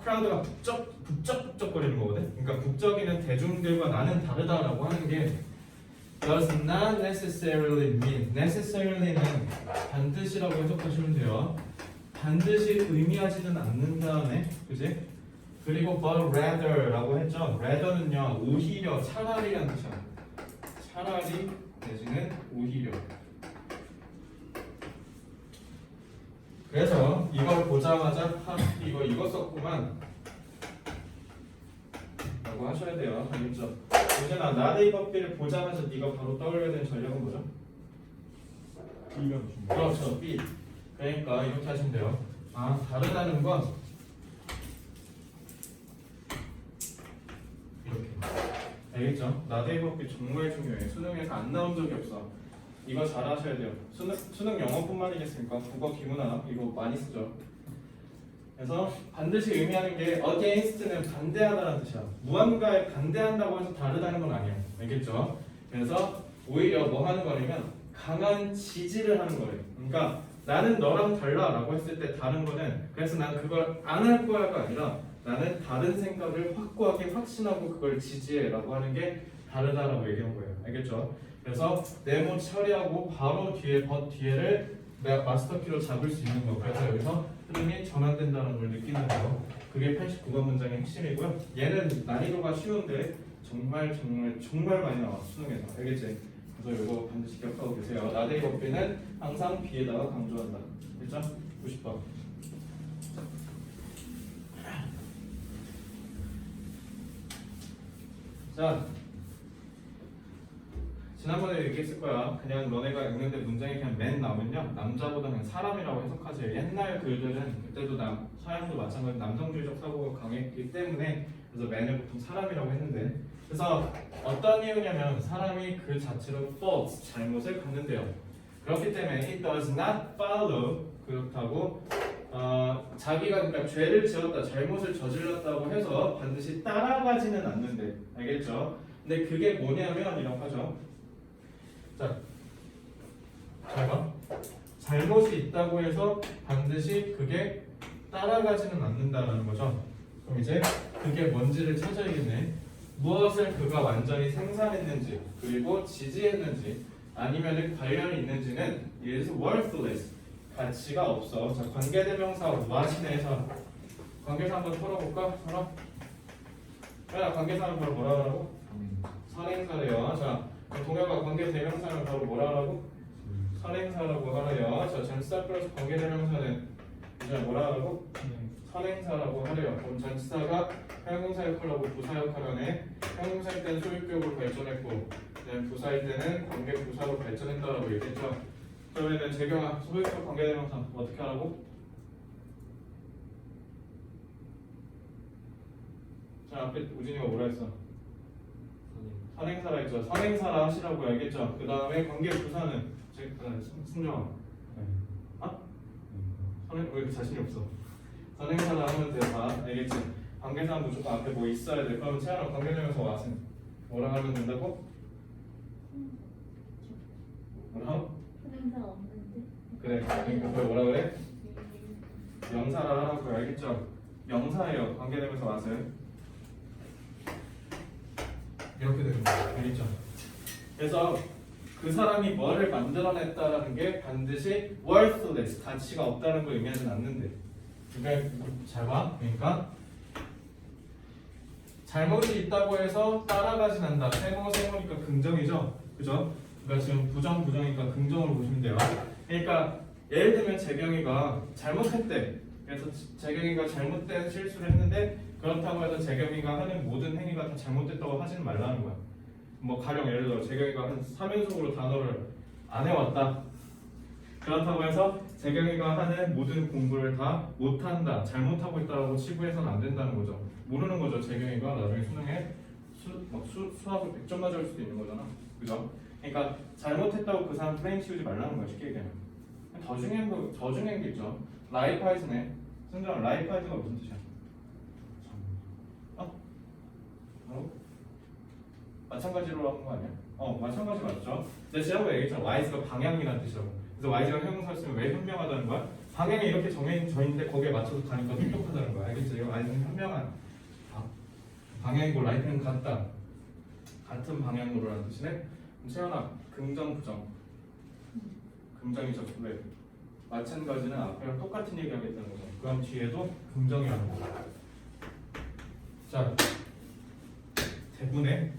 crowd가 북적북적거리는 거거든. 그러니까 북적이는 대중들과 나는 다르다라고 하는 게 does not necessarily mean. necessarily는 반드시라고 해석하시면 돼요. 반드시 의미하지는 않는다네, 그지? 그리고 but rather라고 했죠. rather는요 오히려 차라리라는 뜻이야. 차라리 내지는 오히려. 그래서 이걸 보자마자 이거 썼구만 라고 하셔야 돼요. 알겠죠? 유진아 나의 법비를 보자마자 네가 바로 떠올려야 되는 전략은 뭐죠? B가 더 중요해. 그렇죠. B. 그러니까 이렇게 하시면 돼요. 아 다르다는 건 이렇게. 알겠죠? 나의 법비 정말 중요해. 수능에서 안 나온 적이 없어. 이거 잘 하셔야 돼요. 수능 영어뿐만이겠습니까? 국어 기문학 이거 많이 쓰죠. 그래서 반드시 의미하는 게 against는 반대하다라는 뜻이야. 무언가에 반대한다고 해서 다르다는 건 아니에요. 알겠죠? 그래서 오히려 뭐 하는 거냐면 강한 지지를 하는 거예요. 그러니까 나는 너랑 달라라고 했을 때 다른 거는 그래서 난 그걸 안 할 거야가 아니라 나는 다른 생각을 확고하게 확신하고 그걸 지지해라고 하는 게 다르다라고 얘기한 거예요. 알겠죠? 그래서 네모 처리하고 바로 뒤에 but 뒤에를 내가 마스터키로 잡을 수 있는 거. 그래서 여기서 흐름이 전환된다는 걸 느끼는 거. 그게 89번 문장의 핵심이고요. 얘는 난이도가 쉬운데 정말 많이 나와 수능에서. 알겠지? 그래서 이거 반드시 기억하고 계세요. 나대의 법비는 항상 B에다가 강조한다. 그렇죠? 90번. 자, 지난번에 얘기했을 거야. 그냥 너네가 읽는데 문장이 그냥 맨 나오면요 남자보다 그냥 사람이라고 해석하지. 옛날 글들은 그때도 서양도 마찬가지로 남성주의적 사고가 강했기 때문에 그래서 맨을 보통 사람이라고 했는데 그래서 어떤 이유냐면 사람이 그 자체로 faults 잘못을 갖는데요. 그렇기 때문에 it does not follow 그렇다고 자기가 그러니까 죄를 지었다 잘못을 저질렀다고 해서 반드시 따라가지는 않는데 알겠죠? 근데 그게 뭐냐면 이라고 하죠. 자, 잘 봐. 잘못이 있다고 해서 반드시 그게 따라가지는 않는다라는 거죠. 그럼 이제 그게 뭔지를 찾아야겠네. 무엇을 그가 완전히 생산했는지 그리고 지지했는지 아니면 관련이 있는지는 is worthless 가치가 없어. 자, 관계대명사 what이네서 관계사 한번 털어볼까? 야, 관계사는 바로 뭐라 하라고? 선행사래요. 자, 동혁아 관계대명사는 바로 뭐라 하라고? 선행사라고 하래요. 자, 전치사 플러스 관계대명사는 이제 뭐라 하라고? 선행사라고 하래요. 그럼 전치사가 형용사 역할하고 부사 역할하네. 형용사일 때는 소유격으로 발전했고 부사일 때는 관계 부사로 발전했다라고 얘기했죠. 그러면은 재경아 소유격 관계대명사 어떻게 하라고? 자, 앞에 우진이가 뭐라 했어? 선행사라 했죠. 선행사라 하시라고 알겠죠? 그 다음에 관계 부사는 승정아. 선행 왜 이렇게 자신이 없어? 선행사라 하면 돼. 다 알겠지? 관계사 무조건 앞에 뭐 있어야 돼. 그럼 채아랑 관계대명사 왔은 뭐라 하면 된다고? 뭐라고? 선행사 없는데. 그래. 그러니까 그걸 뭐라 그래? 명사라 하라고 알겠죠? 명사예요. 관계대명사 왔은 이렇게 되는 거예요. 알겠죠? 그래서 그 사람이 뭐를 만들어냈다라는 게 반드시 worthless, 가치가 없다는 걸 의미하진 않는데. 그러니까 잘 봐. 그러니까 잘못이 있다고 해서 따라가진 않는다. 세모니까 긍정이죠. 그죠? 그러니까 지금 부정이니까 긍정으로 보시면 돼요. 그러니까 예를 들면 재경이가 잘못했대. 그래서 재경이가 잘못된 실수를 했는데 그렇다고 해서 재경이가 하는 모든 행위가 다 잘못됐다고 하지는 말라는 거야. 뭐 가령 예를 들어 재경이가 한 3연속으로 단어를 안 해왔다. 그렇다고 해서 재경이가 하는 모든 공부를 다 못한다, 잘못하고 있다라고 치부해서는 안 된다는 거죠. 모르는 거죠. 재경이가 나중에 수능에 수학을 100점 맞을 수도 있는 거잖아. 그죠? 그러니까 잘못했다고 그 사람 프레임 씌우지 말라는 거야. 쉽게 얘기하면. 더 중요한 게 있죠. 라이프하이즈네. 승정아, 라이프하이즈가 무슨 뜻이야? 어? 마찬가지로 하는 거 아니야? 마찬가지 맞죠? 근데 지난번에 얘기했잖아. y가 방향이라는 뜻이라고. 그래서 y가 형용사였으면 왜 현명하다는 거야? 방향이 이렇게 정해져 있는데 거기에 맞춰서 가니까 똑똑하다는 거야. 알겠지? 이거 y는 현명한 방향이고 right는 같다. 같은 방향으로라는 뜻이네. 그럼 채연아, 긍정, 부정. 긍정이죠. 왜? 마찬가지는 앞에랑 똑같은 얘기 하겠다는 거죠. 그럼 뒤에도 긍정이라는 거죠. 자, 대분에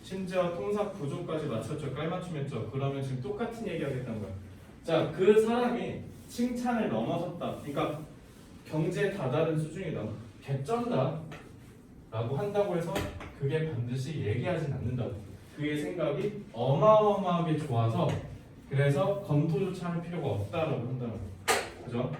심지어 통사 구조까지 맞췄죠. 깔맞춤했죠. 그러면 지금 똑같은 얘기 하겠다는 거야. 자, 그 사람이 칭찬을 넘어섰다. 그러니까 경제에 다다른 수준이다. 개쩐다. 라고 한다고 해서 그게 반드시 얘기하진 않는다. 그의 생각이 어마어마하게 좋아서 그래서 검토조차 할 필요가 없다라고 한다는 거예요. 그죠?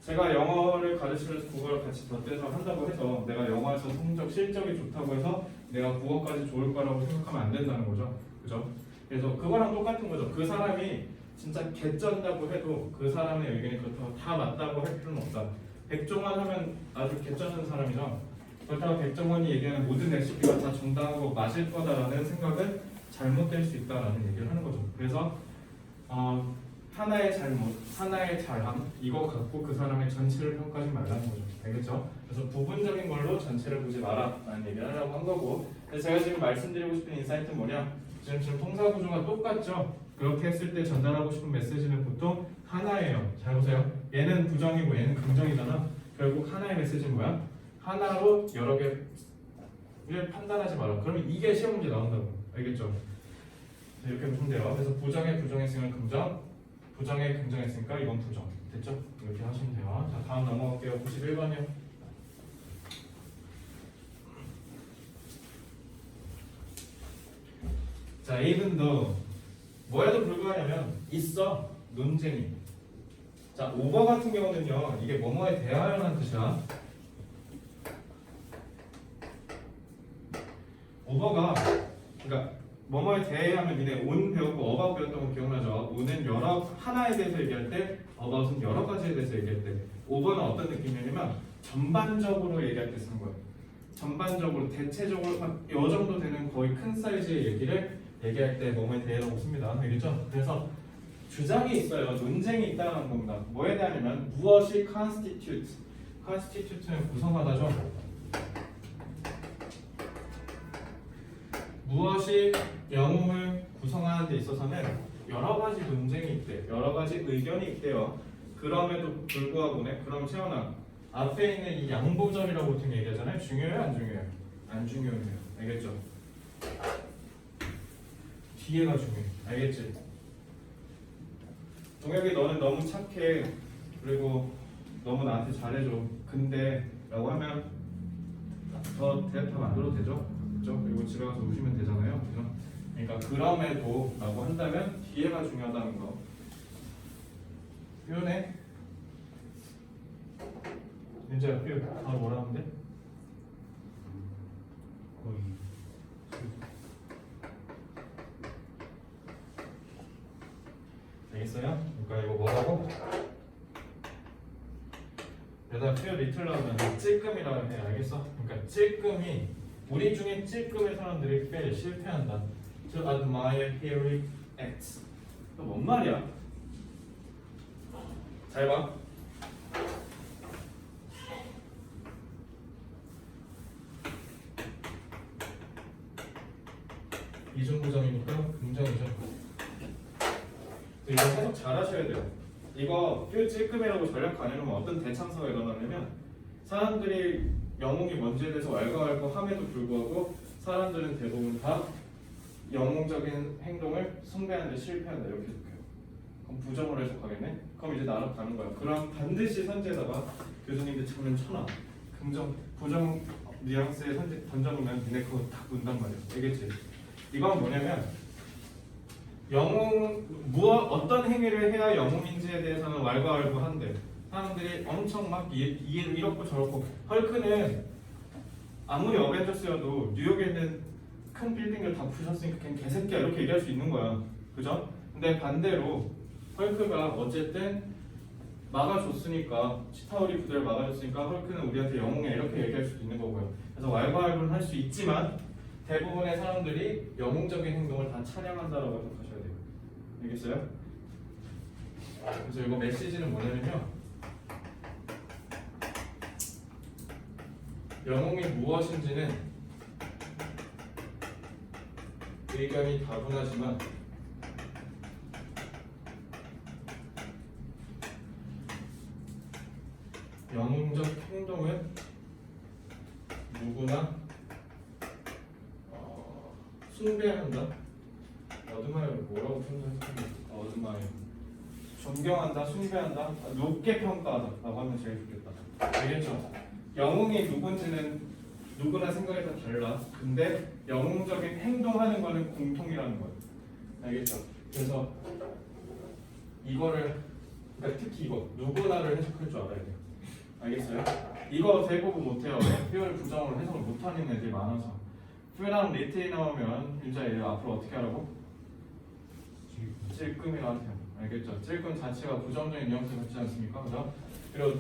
제가 영어를 가르치면서 국어를 같이 덧대서 한다고 해서 내가 영어에서 성적 실적이 좋다고 해서 내가 국어까지 좋을 거라고 생각하면 안 된다는 거죠. 그죠? 그래서 그거랑 똑같은 거죠. 그 사람이 진짜 개쩐다고 해도 그 사람의 의견이 그렇다고 다 맞다고 할 필요는 없다. 백종원 하면 아주 개쩌는 사람이죠. 그렇다고 백종원이 얘기하는 모든 레시피가 다 정당하고 맞을 거다라는 생각은 잘못될 수 있다라는 얘기를 하는 거죠. 그래서 하나의 잘못, 하나의 잘함 이거 갖고 그 사람의 전체를 평가하지 말라는 거죠. 알겠죠? 그래서 부분적인 걸로 전체를 보지 마라라는 얘기를 하려고 한 거고. 그래서 제가 지금 말씀드리고 싶은 인사이트는 뭐냐? 지금 통사 구조가 똑같죠? 그렇게 했을 때 전달하고 싶은 메시지는 보통 하나예요. 잘 보세요. 얘는 부정이고 얘는 긍정이잖아. 결국 하나의 메시지는 뭐야? 하나로 여러 개를 판단하지 마라. 그러면 이게 시험 문제 나온다고. 알겠죠? 이렇게 보시면 돼요. 그래서 부정에 부정했으면 긍정, 부정에 긍정했으니까 이건 부정. 됐죠? 이렇게 하시면 돼요. 자, 다음 넘어갈게요. 91번이요. 자, even though 뭐에도 불구하냐면 있어 논쟁이. 자, over 같은 경우는요. 이게 뭐뭐에 대하여라는 뜻이야. over가 그러니까 뭐뭐에 대해 하면 이제 on 배웠고 about 배웠던 거 기억나죠? on은 여러 하나에 대해서 얘기할 때 about은 여러 가지에 대해서 얘기할 때 over는 어떤 느낌이냐면 전반적으로 얘기할 때 쓴 거예요. 전반적으로 대체적으로 한 이 정도 되는 거의 큰 사이즈의 얘기를 얘기할 때 뭐뭐에 대해라고 씁니다. 알겠죠? 그래서 주장이 있어요. 논쟁이 있다는 겁니다. 뭐에 대하냐면 무엇이 constitute는 구성하다죠. 무엇이 영웅을 구성하는 데 있어서는 여러 가지 논쟁이 있대. 여러 가지 의견이 있대요. 그럼에도 불구하고네. 그럼 채원아 앞에 있는 이 양보절이라고 보통 얘기하잖아요. 중요해요? 안 중요해요? 안 중요해요. 알겠죠? 뒤에가 중요해. 알겠지? 동혁이 너는 너무 착해. 그리고 너무 나한테 잘해줘. 근데 라고 하면 더 대답하면 안 들어도 되죠? 그죠? 그리고 집에 가서 우시면 되잖아요. 그죠? 그러니까 그럼에도 라고 한다면 뒤에가 중요하다는 거. 표현해. 윤재야, 표현 바로 뭐라 하면 돼? 거의 알겠어요? 그러니까 이거 뭐라고? 여기다 표현 리틀 나오면 찔끔이라고 해. 알겠어? 그러니까 찔끔이 우리 중에 찔끔의 사람들이 fail, 실패한다. To admire heroic acts. 또 뭔 말이야? 잘 봐. 이중부정이니까 긍정이죠. 이거 해석 잘 하셔야 돼요. 이거 뼈 찔끔이라고 전략 안 해놓으면 어떤 대참사가 일어나냐면 사람들이 영웅이 뭔지에 대해서 왈가왈부함에도 불구하고 사람들은 대부분 다 영웅적인 행동을 숭배하는데 실패한다 이렇게 해석해요. 그럼 부정으로 해석하겠네? 그럼 이제 나로 가는 거야. 그럼 반드시 선지에다가 교수님들 장면 쳐놔. 긍정, 부정 뉘앙스의 선지 던져놓으면 니네 그거 딱 문단 말이야. 알겠지? 이건 뭐냐면 영웅 어떤 행위를 해야 영웅인지에 대해서는 왈가왈부한데 사람들이 엄청 막 이렇고 저렇고 헐크는 아무리 어벤져스여도 뉴욕에 있는 큰 빌딩을 다 부셨으니까 그냥 개새끼야 이렇게 얘기할 수 있는 거야. 그죠? 근데 반대로 헐크가 어쨌든 막아줬으니까 치타우리 부대를 막아줬으니까 헐크는 우리한테 영웅이야 이렇게 얘기할 수도 있는 거고요. 그래서 왈가왈부는 할 수 있지만 대부분의 사람들이 영웅적인 행동을 다 찬양한다라고 생각하셔야 돼요. 알겠어요? 그래서 이거 메시지는 뭐냐면요. 영웅이 무엇인지는 의견이 다분하지만 영웅적 행동은 누구나 숭배한다. 어드마이어 뭐라고 표현했는지 어드마이어 존경한다, 숭배한다, 높게 평가하다라고 하면 제일 좋겠다. 알겠죠? 영웅이 누군지는 누구나 생각이 다 달라. 근데 영웅적인 행동하는 거는 공통이라는 거예요. 알겠죠? 그래서 이거를 그러니까 특히 이거 누구나를 해석할 줄 알아야 돼요. 알겠어요? 이거 대부분 못해요. 표현을 부정으로 해석을 못하는 애들이 많아서. 표현하면 리트에 나오면 윤자예요. 앞으로 어떻게 하라고? 찔끔이라고 하세요. 알겠죠? 찔끔 자체가 부정적인 뉘앙스 같지 않습니까? 그죠? 그리고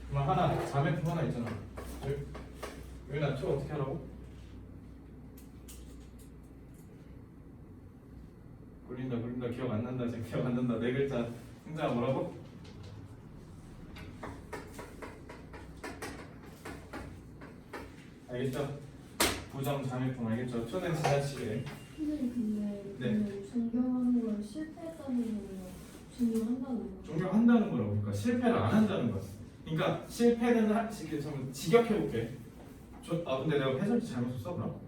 그만 하나 자매품 하나 있잖아. 윤아 초 어떻게 하라고? 굴린다 기억 안 난다 지금 기억 안 난다 네 글자 승자가 뭐라고? 알겠죠? 부정 자매품 알겠죠? 초는 지나치게 선생님 근데 네. 존경하는 걸 실패했다는 거예요. 존경한다는 거. 존경한다는 거라고. 그러니까 실패를 안 한다는 거. 그러니까 실패는 좀 직역해볼게. 근데 내가 해설지 잘못 썼어 그럼?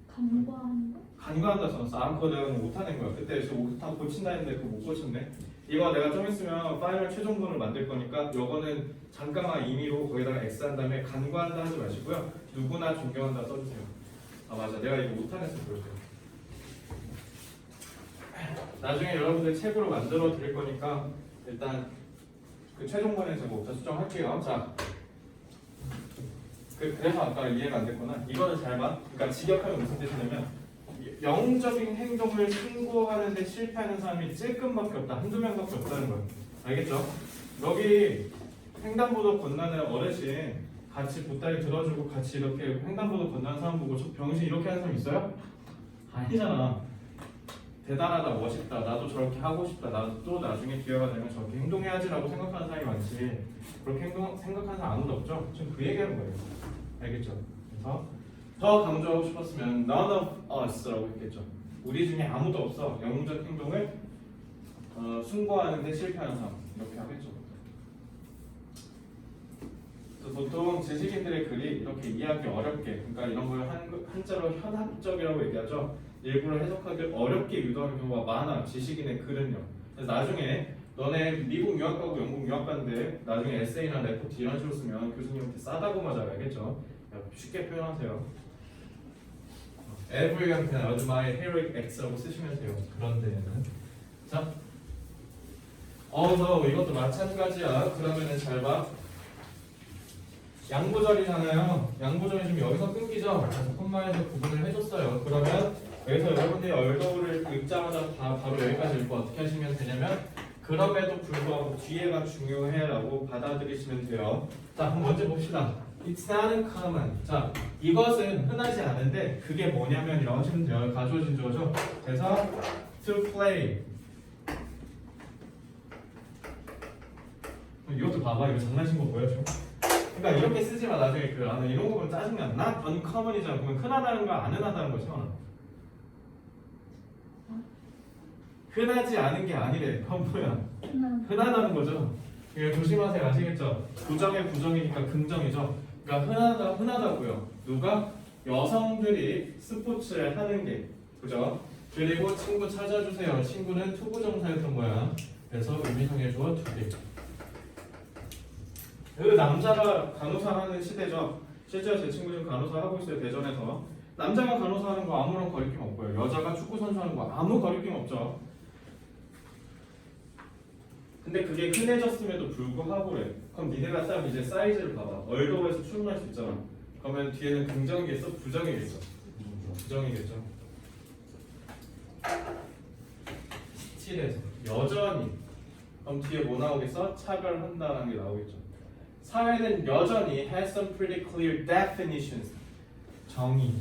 간과하는 거? 간과한다 써놨어. 그거 내가 못하는 거야. 그때 저 옥탑 고친다 했는데 그거 못 고쳤네. 이거 내가 좀 있으면 파이널 최종본을 만들 거니까 요거는 잠깐만 임의로 거기다가 X 한 다음에 간과한다 하지 마시고요. 누구나 존경한다 써주세요. 아 맞아. 내가 이거 못하겠어 그러세요. 나중에 여러분들 책으로 만들어 드릴 거니까 일단 그 최종본에 제가 오차 수정할게요. 자, 그래서 아까 이해가 안 됐구나. 이거는 잘 봐. 그러니까 직역하면 무슨 뜻이냐면 영웅적인 행동을 승부하는데 실패하는 사람이 찔끔밖에 없다. 한두 명밖에 없다는 거예요. 알겠죠? 여기 횡단보도 건너는 어르신 같이 보따리 들어주고 같이 이렇게 횡단보도 건너는 사람 보고 저 병신 이렇게 하는 사람 있어요? 아니잖아. 대단하다, 멋있다, 나도 저렇게 하고 싶다, 나도 또 나중에 기회가 되면 저렇게 행동해야지라고 생각하는 사람이 많지. 그렇게 생각하는 사람 아무도 없죠? 지금 그 얘기하는 거예요. 알겠죠? 그래서 더 강조하고 싶었으면 none of us라고 했겠죠. 우리 중에 아무도 없어. 영웅적 행동을 숭고하는데 실패하는 사람 이렇게 하겠죠. 그래서 보통 지식인들의 글이 이렇게 이해하기 어렵게, 그러니까 이런 걸 한자로 현학적이라고 얘기하죠. 일부러 해석하기 어렵게 유도하는 경우가 많아. 지식인의 글은요. 그래서 나중에 너네 미국 유학 가고 영국 유학 가는데 나중에 에세이나 레포트 이런 식으로 쓰면 교수님한테 싸다고 맞아요. 알겠죠? 쉽게 표현하세요. Everyone can admire heroic acts라고 쓰시면 돼요. 그런 데에는. 자, although 이것도 마찬가지야. 그러면은 잘 봐. 양보절이잖아요. 양보절이 지금 여기서 끊기죠? 그래서 콤마에서 구분을 해줬어요. 그러면 여기서 여러분들이 얼더우를 읽자마자 바로 여기까지 읽고 어떻게 하시면 되냐면 그럼에도 불구하고 뒤에가 중요해라고 받아들이시면 돼요. 자, 그럼 먼저 봅시다. It's not uncommon. 자, 이것은 흔하지 않은데 그게 뭐냐면이라고 하시면 돼요. 가주어진 주어죠. 그래서 to play. 이것도 봐봐. 이거 장난친 거 보여 지금? 그러니까 이렇게 쓰지 마. 나중에 나는 이런 거 보면 짜증나. not uncommon이잖아. 그러면 흔하다는 거야, 안 흔하다는 거지. 흔하지 않은 게 아니래. 그건 뭐야? 흔하다는 거죠. 그러니까 조심하세요. 아시겠죠? 부정의 부정이니까 긍정이죠. 그러니까 흔하다고요. 누가? 여성들이 스포츠를 하는 게. 그죠? 그리고 친구 찾아주세요. 친구는 투부정사였던 거야. 그래서 의미상의 주어 2개. 그 남자가 간호사 하는 시대죠. 실제로 제 친구 지금 간호사 하고 있어요. 대전에서. 남자가 간호사 하는 거 아무런 거리낌 없고요. 여자가 축구 선수 하는 거 아무 거리낌 없죠. 근데 그게 흔해졌음에도 불구하고래. 그럼 니네가 딱 이제 사이즈를 봐봐. 얼더우에서 출근할 수 있잖아. 그러면 뒤에는 긍정이겠어? 부정이겠어? 부정이겠죠. 스틸에서 여전히. 그럼 뒤에 뭐 나오겠어? 차별한다는 게 나오겠죠. 사회는 여전히 has some pretty clear definitions. 정의.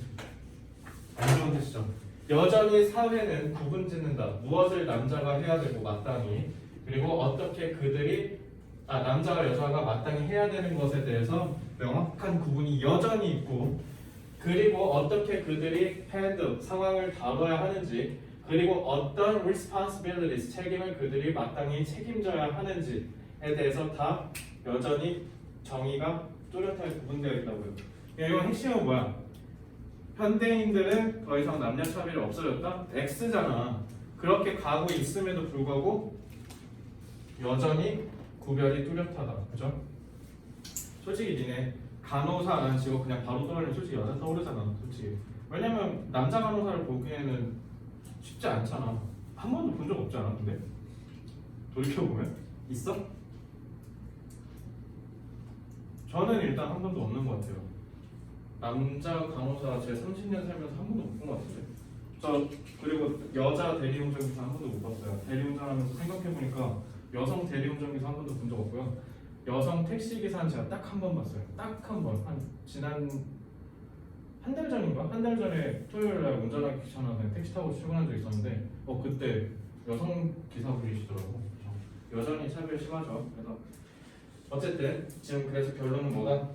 안 좋은 뜻이죠. 여전히 사회는 구분 짓는다. 무엇을 남자가 해야 되고 마땅히, 그리고 어떻게 그들이 남자와 여자가 마땅히 해야 되는 것에 대해서 명확한 구분이 여전히 있고, 그리고 어떻게 그들이 handle 상황을 다뤄야 하는지, 그리고 어떤 responsibilities 책임을 그들이 마땅히 책임져야 하는지에 대해서 다 여전히 정의가 뚜렷하게 구분되어 있다고요. 이건 핵심은 뭐야? 현대인들은 더 이상 남녀 차별이 없어졌다? X잖아. 그렇게 가고 있음에도 불구하고 여전히 구별이 뚜렷하다. 그죠? 솔직히 니네 간호사 안 치고 그냥 바로 떠올리면 솔직히 여자 떠오르잖아. 솔직히. 왜냐면 남자 간호사를 보기에는 쉽지 않잖아. 한 번도 본 적 없잖아. 근데 돌이켜보면 있어? 저는 일단 한 번도 없는 것 같아요. 남자 간호사 제 30년 살면서 한 번도 못 본 것 같은데. 저 그리고 여자 대리운전기사 한 번도 못 봤어요. 대리운전하면서 생각해보니까 여성 대리운전기사 한 번도 본 적 없고요. 여성 택시기사는 제가 딱 한 번 봤어요. 딱 한 번. 지난 한 달 전인가? 한 달 전에 토요일날 운전하기 귀찮아서 그냥 택시 타고 출근한 적 있었는데 그때 여성 기사분이시더라고. 여전히 차별 심하죠. 그래서 어쨌든 지금 그래서 결론은 뭐다?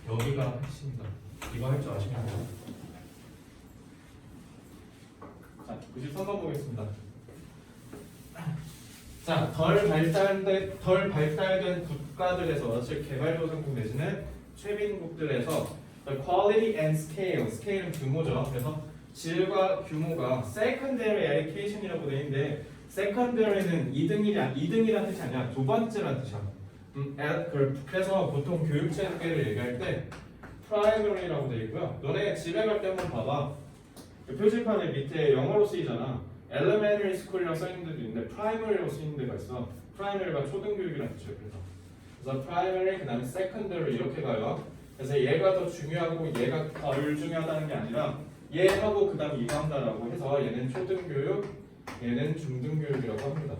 여기가 핵심이다. 이거 할 줄 아시면 돼요. 자, 93번 보겠습니다. 자, 덜 발달된 국가들에서, 즉 개발도상국 내지는 최빈국들에서 the quality and scale, scale은 규모죠. 그래서 질과 규모가 secondary education이라고 되어 있는데 secondary는 2등이라는 뜻이 아니라 두 번째라는 뜻이야. 그래서 보통 교육체계를 얘기할 때 primary라고 되어 있고요. 너네 집에 갈 때 한번 봐봐. 그 표지판에 밑에 영어로 쓰이잖아. elementary school이라고 써있는 데도 있는데 primary라고 쓰이는 데가 있어. primary가 초등교육이라는 뜻이에요. 그래서 primary 그 다음에 secondary 이렇게 가요. 그래서 얘가 더 중요하고 얘가 덜 중요하다는 게 아니라 얘하고 그 다음에 이거 한다라고 해서 얘는 초등교육, 얘는 중등교육이라고 합니다.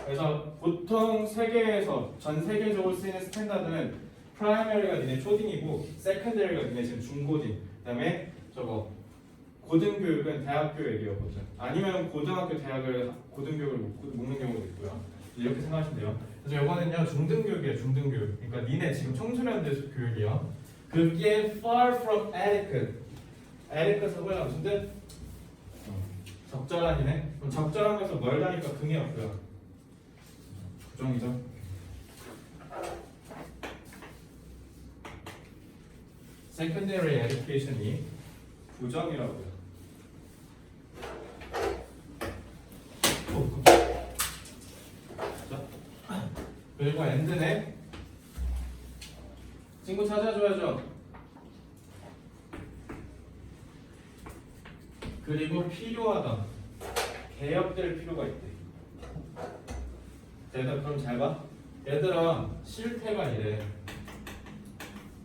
그래서 보통 세계에서 전 세계적으로 쓰이는 스탠다드는 프라이머리가 니네 초딩이고 세컨더리가 니네 지금 중고딩, 그다음에 저거 고등교육은 대학교 얘기였거든. 아니면 고등학교 대학을 고등교육을 묶는 경우도 있고요. 이렇게 생각하시면 돼요. 그래서 이거는요 중등교육이에요. 중등교육. 그러니까 니네 지금 청소년들 교육이요. 그게 far from adequate. adequate가 뭐야 무슨 뜻? 적절한이네. 그럼 적절한 것은 멀다니까 긍이 없고요. 부정이죠. secondary education이 부정이라고요. 그리고 end네. 친구 찾아줘야죠. 그리고 필요하다. 개혁될 필요가 있대. 얘들아 그럼 잘 봐. 얘들아 실태가 이래.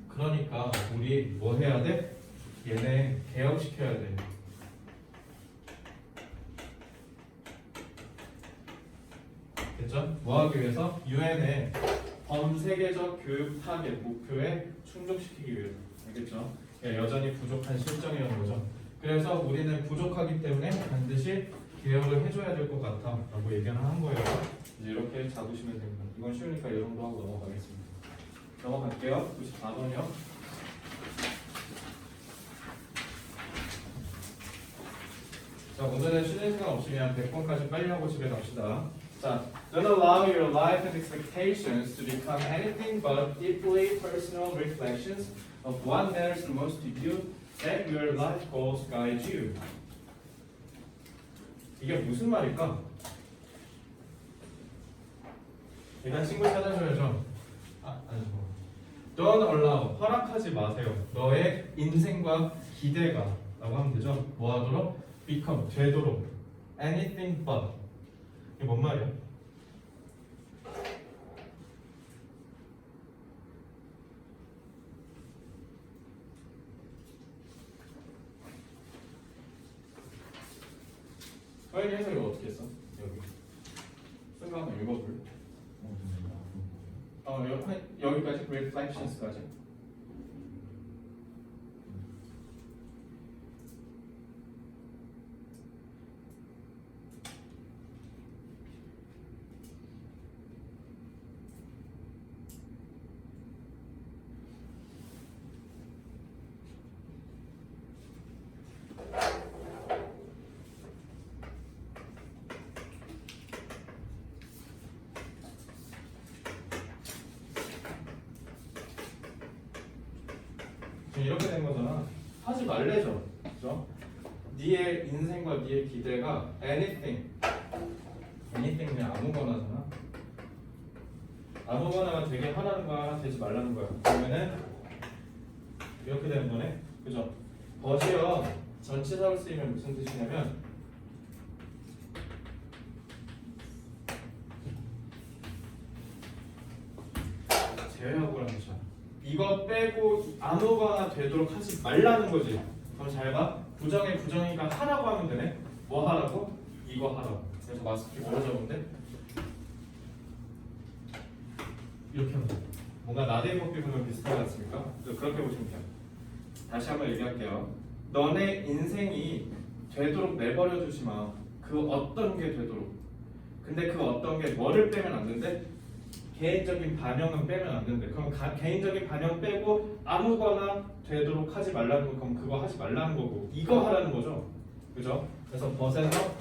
그러니까 우리 뭐 해야 돼? 얘네 개혁시켜야 돼. 됐죠? 뭐 하기 위해서? UN의 범세계적 교육 타겟 목표에 충족시키기 위해서. 알겠죠? 예, 여전히 부족한 실정이라는 거죠. 그래서 우리는 부족하기 때문에 반드시 개혁을 해줘야 될 것 같아 라고 얘기를 한 거예요. 이제 이렇게 잡으시면 됩니다. 이건 쉬우니까 이 정도 하고 넘어가겠습니다. 넘어갈게요. 94번이요. 자, 오늘은 쉬는 시간 없으면 100번까지 빨리 하고 집에 갑시다. 자, don't allow your life and expectations to become anything but deeply personal reflections of what matters the most to you. Let your life goals guide you. 이게 무슨 말일까? 일단 친구 찾아줘야죠. 아니죠. Don't allow, 허락하지 마세요. 너의 인생과 기대가 라고 하면 되죠. 뭐 하도록? Become, 되도록. Anything but. 이게 뭔 말이야? 서현이 해석이 어떻게 했어? 여기 순간 한번 읽어볼. 여기까지 reflections까지. 지금 이렇게 된 거잖아. 하지 말래죠. 그죠? 네의 인생과 네의 기대가 anything 그냥 아무거나잖아. 아무거나가 되게 하라는 거야, 되지 말라는 거야. 그러면은 이렇게 되는 거네. 그죠? 버시어 전치사로 쓰이면 무슨 뜻이냐면 제외하고라는 뜻이야. 이거 빼고 아무거나 되도록 하지 말라는 거지. 그럼 잘 봐. 부정에 부정이니까 하라고 하면 되네. 뭐 하라고? 이거 하라고. 그래서 마스크 뭐라 적은데? 이렇게 하면 돼. 뭔가 나대목 부분은 비슷하지 않습니까? 그렇게 보시면 돼요. 다시 한번 얘기할게요. 너네 인생이 되도록 내버려 두지 마. 그 어떤 게 되도록. 근데 그 어떤 게 뭐를 빼면 안 된대? 개인적인 반영은 빼면 안 된대. 그럼 개인적인 반영 빼고 아무거나 되도록 하지 말라는 거, 그럼 그거 하지 말라는 거고 이거 하라는 거죠. 그죠? 그래서 벗에서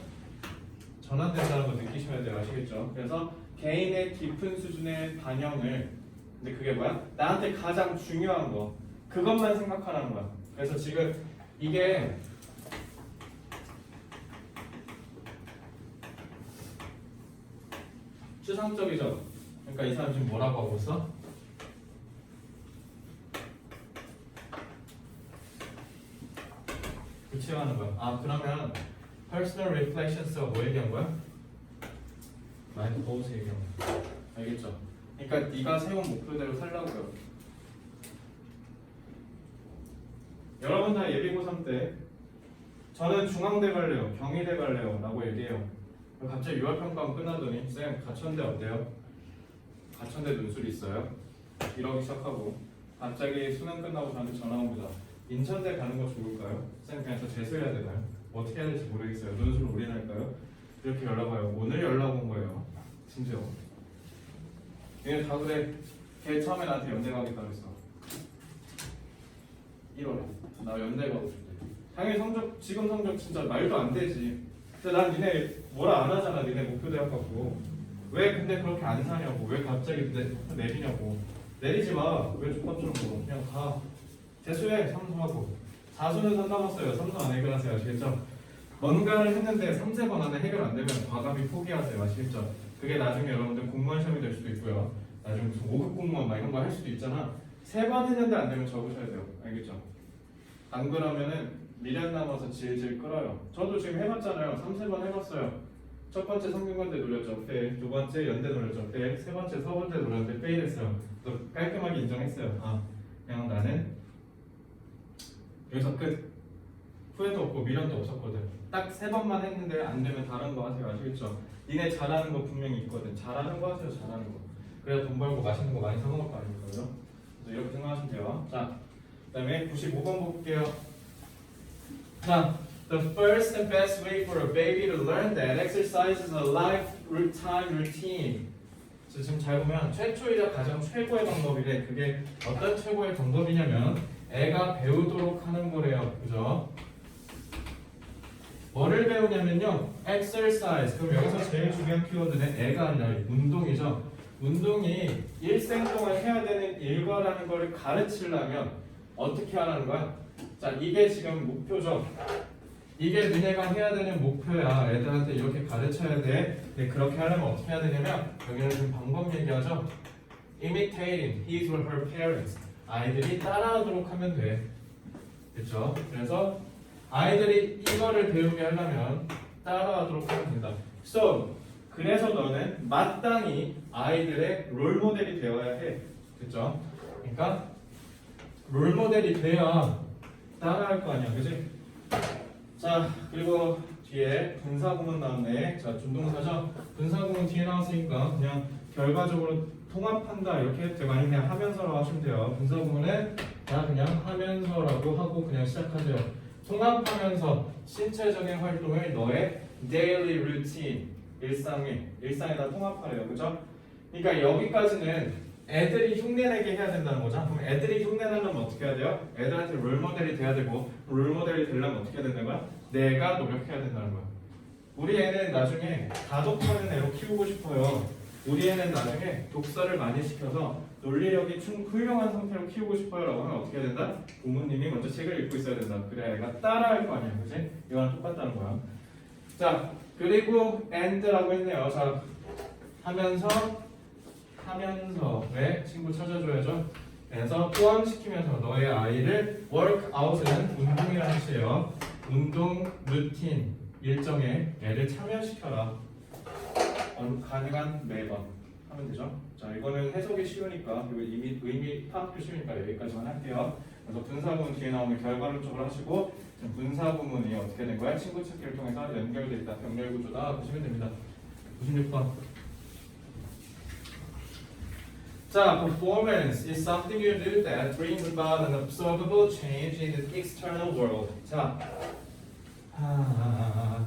전환된다는 거 느끼셔야 돼요. 아시겠죠? 그래서 개인의 깊은 수준의 반영을, 근데 그게 뭐야? 나한테 가장 중요한 거 그것만 생각하라는 거야. 그래서 지금 이게 추상적이죠. 그러니까 이 사람 지금 뭐라고 하고 있어? 구체화하는 거야. 아 그러면 personal reflections가 뭐 얘기한 거야? 마인드 고als 얘기한 거야. 알겠죠? 그러니까 네가 세운 목표대로 살라고요. 여러분 다 예비고3 때 저는 중앙대 갈래요, 경희대 갈래요 라고 얘기해요. 갑자기 유아평가원 끝나더니 쌤 가천대 어때요? 가천대 논술이 있어요? 이러기 시작하고 갑자기 수능 끝나고 저한테 전화 옵니다. 인천대 가는 거 좋을까요? 쌤 그냥 저 재수해야 되나요? 어떻게 해야 될지 모르겠어요. 논술 올인할까요? 이렇게 연락 와요. 오늘 연락 온 거예요. 심지어 얘네 다 그래. 걔 처음에 나한테 연대 가겠다 그랬어. 1월에 나 연대 가고 싶대. 당연히 성적, 지금 성적 진짜 말도 안 되지. 근데 난 니네 뭐라 안 하잖아. 니네 목표 대학 갖고 왜 근데 그렇게 안 사냐고. 왜 갑자기 내리냐고. 내리지 마. 왜 족밥처럼 먹어. 그냥 가. 재수해. 삼수하고. 4수는 선 남았어요. 3수 안 해결하세요. 아시겠죠? 뭔가를 했는데 3, 4번 안에 해결 안 되면 과감히 포기하세요. 아시겠죠? 그게 나중에 여러분들 공무원 시험이 될 수도 있고요. 나중에 무슨 5급 공무원 막 이런 거 할 수도 있잖아. 3번 했는데 안 되면 적으셔야 돼요. 알겠죠? 안 그러면은 미련 남아서 질질 끌어요. 저도 지금 해봤잖아요. 3, 4번 해봤어요. 첫 번째 성균관대 노렸죠. 페일. 두 번째 연대 노렸죠. 페일. 세 번째 서울대 노렸는데 페일했어요. 또 깔끔하게 인정했어요. 아, 그냥 나는 여기서 끝. 후회도 없고 미련도 없었거든. 딱 3번만 했는데 안 되면 다른 거 하세요. 아시겠죠? 니네 잘하는 거 분명히 있거든. 잘하는 거 하세요. 잘하는 거. 그래야 돈 벌고 맛있는 거 많이 사 먹을 거 아닙니까? 그죠? 그래서 이렇게 생각하시면 돼요. 자, 그 다음에 95번 볼게요. 자, the first and best way for a baby to learn that exercise is a lifetime routine. 지금 잘 보면 최초이자 가장 최고의 방법이래. 그게 어떤 최고의 방법이냐면 애가 배우도록 하는 거래요. 그죠? 뭐를 배우냐면요, exercise. 그럼 여기서 제일 중요한 키워드는 애가 아니라 운동이죠. 운동이 일생 동안 해야 되는 일과라는 걸 가르치려면 어떻게 하라는 거야? 자, 이게 지금 목표죠. 이게 너네가 해야 되는 목표야. 애들한테 이렇게 가르쳐야 돼. 근데 그렇게 하려면 어떻게 해야 되냐면 여기는 지금 방법 얘기하죠. Imitating his or her parents. 아이들이 따라하도록 하면 돼. 그렇죠? 그래서 아이들이 이거를 배우게 하려면 따라하도록 하면 된다. So, 그래서 너는 마땅히 아이들의 롤모델이 되어야 해. 그렇죠? 그러니까 롤모델이 돼야 따라할 거 아니야. 그지? 자, 그리고 뒤에 분사구문 나왔네. 자, 준동사죠? 분사구문 뒤에 나왔으니까 그냥 결과적으로 통합한다 이렇게 해도 되고 아니면 그냥 하면서라고 하시면 돼요. 분사구문은 다 그냥 하면서라고 하고 그냥 시작하세요. 통합하면서 신체적인 활동을 너의 daily routine, 일상에다 통합하래요. 그죠? 그러니까 여기까지는 애들이 흉내내게 해야 된다는 거죠. 그럼 애들이 흉내내려면 어떻게 해야 돼요? 애들한테 롤모델이 돼야 되고 롤모델이 되려면 어떻게 해야 된다는 거야? 내가 노력해야 된다는 거야. 우리 애는 나중에 다독하는 애로 키우고 싶어요. 우리 애는 나중에 독서를 많이 시켜서 논리력이 훌륭한 상태로 키우고 싶어요라고 하면 어떻게 해야 된다? 부모님이 먼저 책을 읽고 있어야 된다. 그래야 애가 따라할 거 아니야, 그지? 이거랑 똑같다는 거야. 자, 그리고 and라고 했네요. 자, 하면서 왜 친구 찾아줘야죠? 그래서 포함시키면서 너의 아이를 workout은 운동이라는 뜻이에요. 운동 루틴 일정에 애를 참여시켜라. 가능한 매번 하면 되죠. 자, 이거는 해석이 쉬우니까 그리고 이미 의미 파악도 쉬우니까 여기까지만 할게요. 그래서 분사구문 뒤에 나오면 결과론적으로 하시고 지금 분사구문이 어떻게 된 거야? 친구 찾기를 통해서 연결돼 있다. 병렬 구조다 보시면 됩니다. 96번. 자, performance is something you do that brings about an observable change in the external world. 자,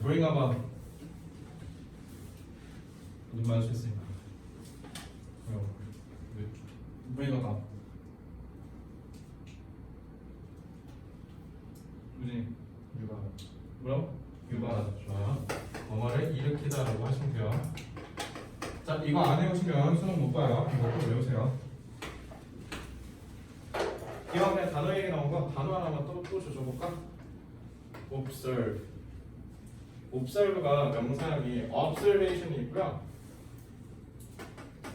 bring about. 눈 마주쳤으니까. bring about. 누지? 유발. 뭐라고? 유발. 좋아요. 뭐뭐를 일으키다라고 하시면 돼요. 자, 이거 안 해오시면 수능 못 봐요. 이거 꼭 외우세요. 이왕 그냥 단어 얘기 나온 거 단어 하나만 또 줘볼까? observe. observe가 명사형이 observation이 있고요.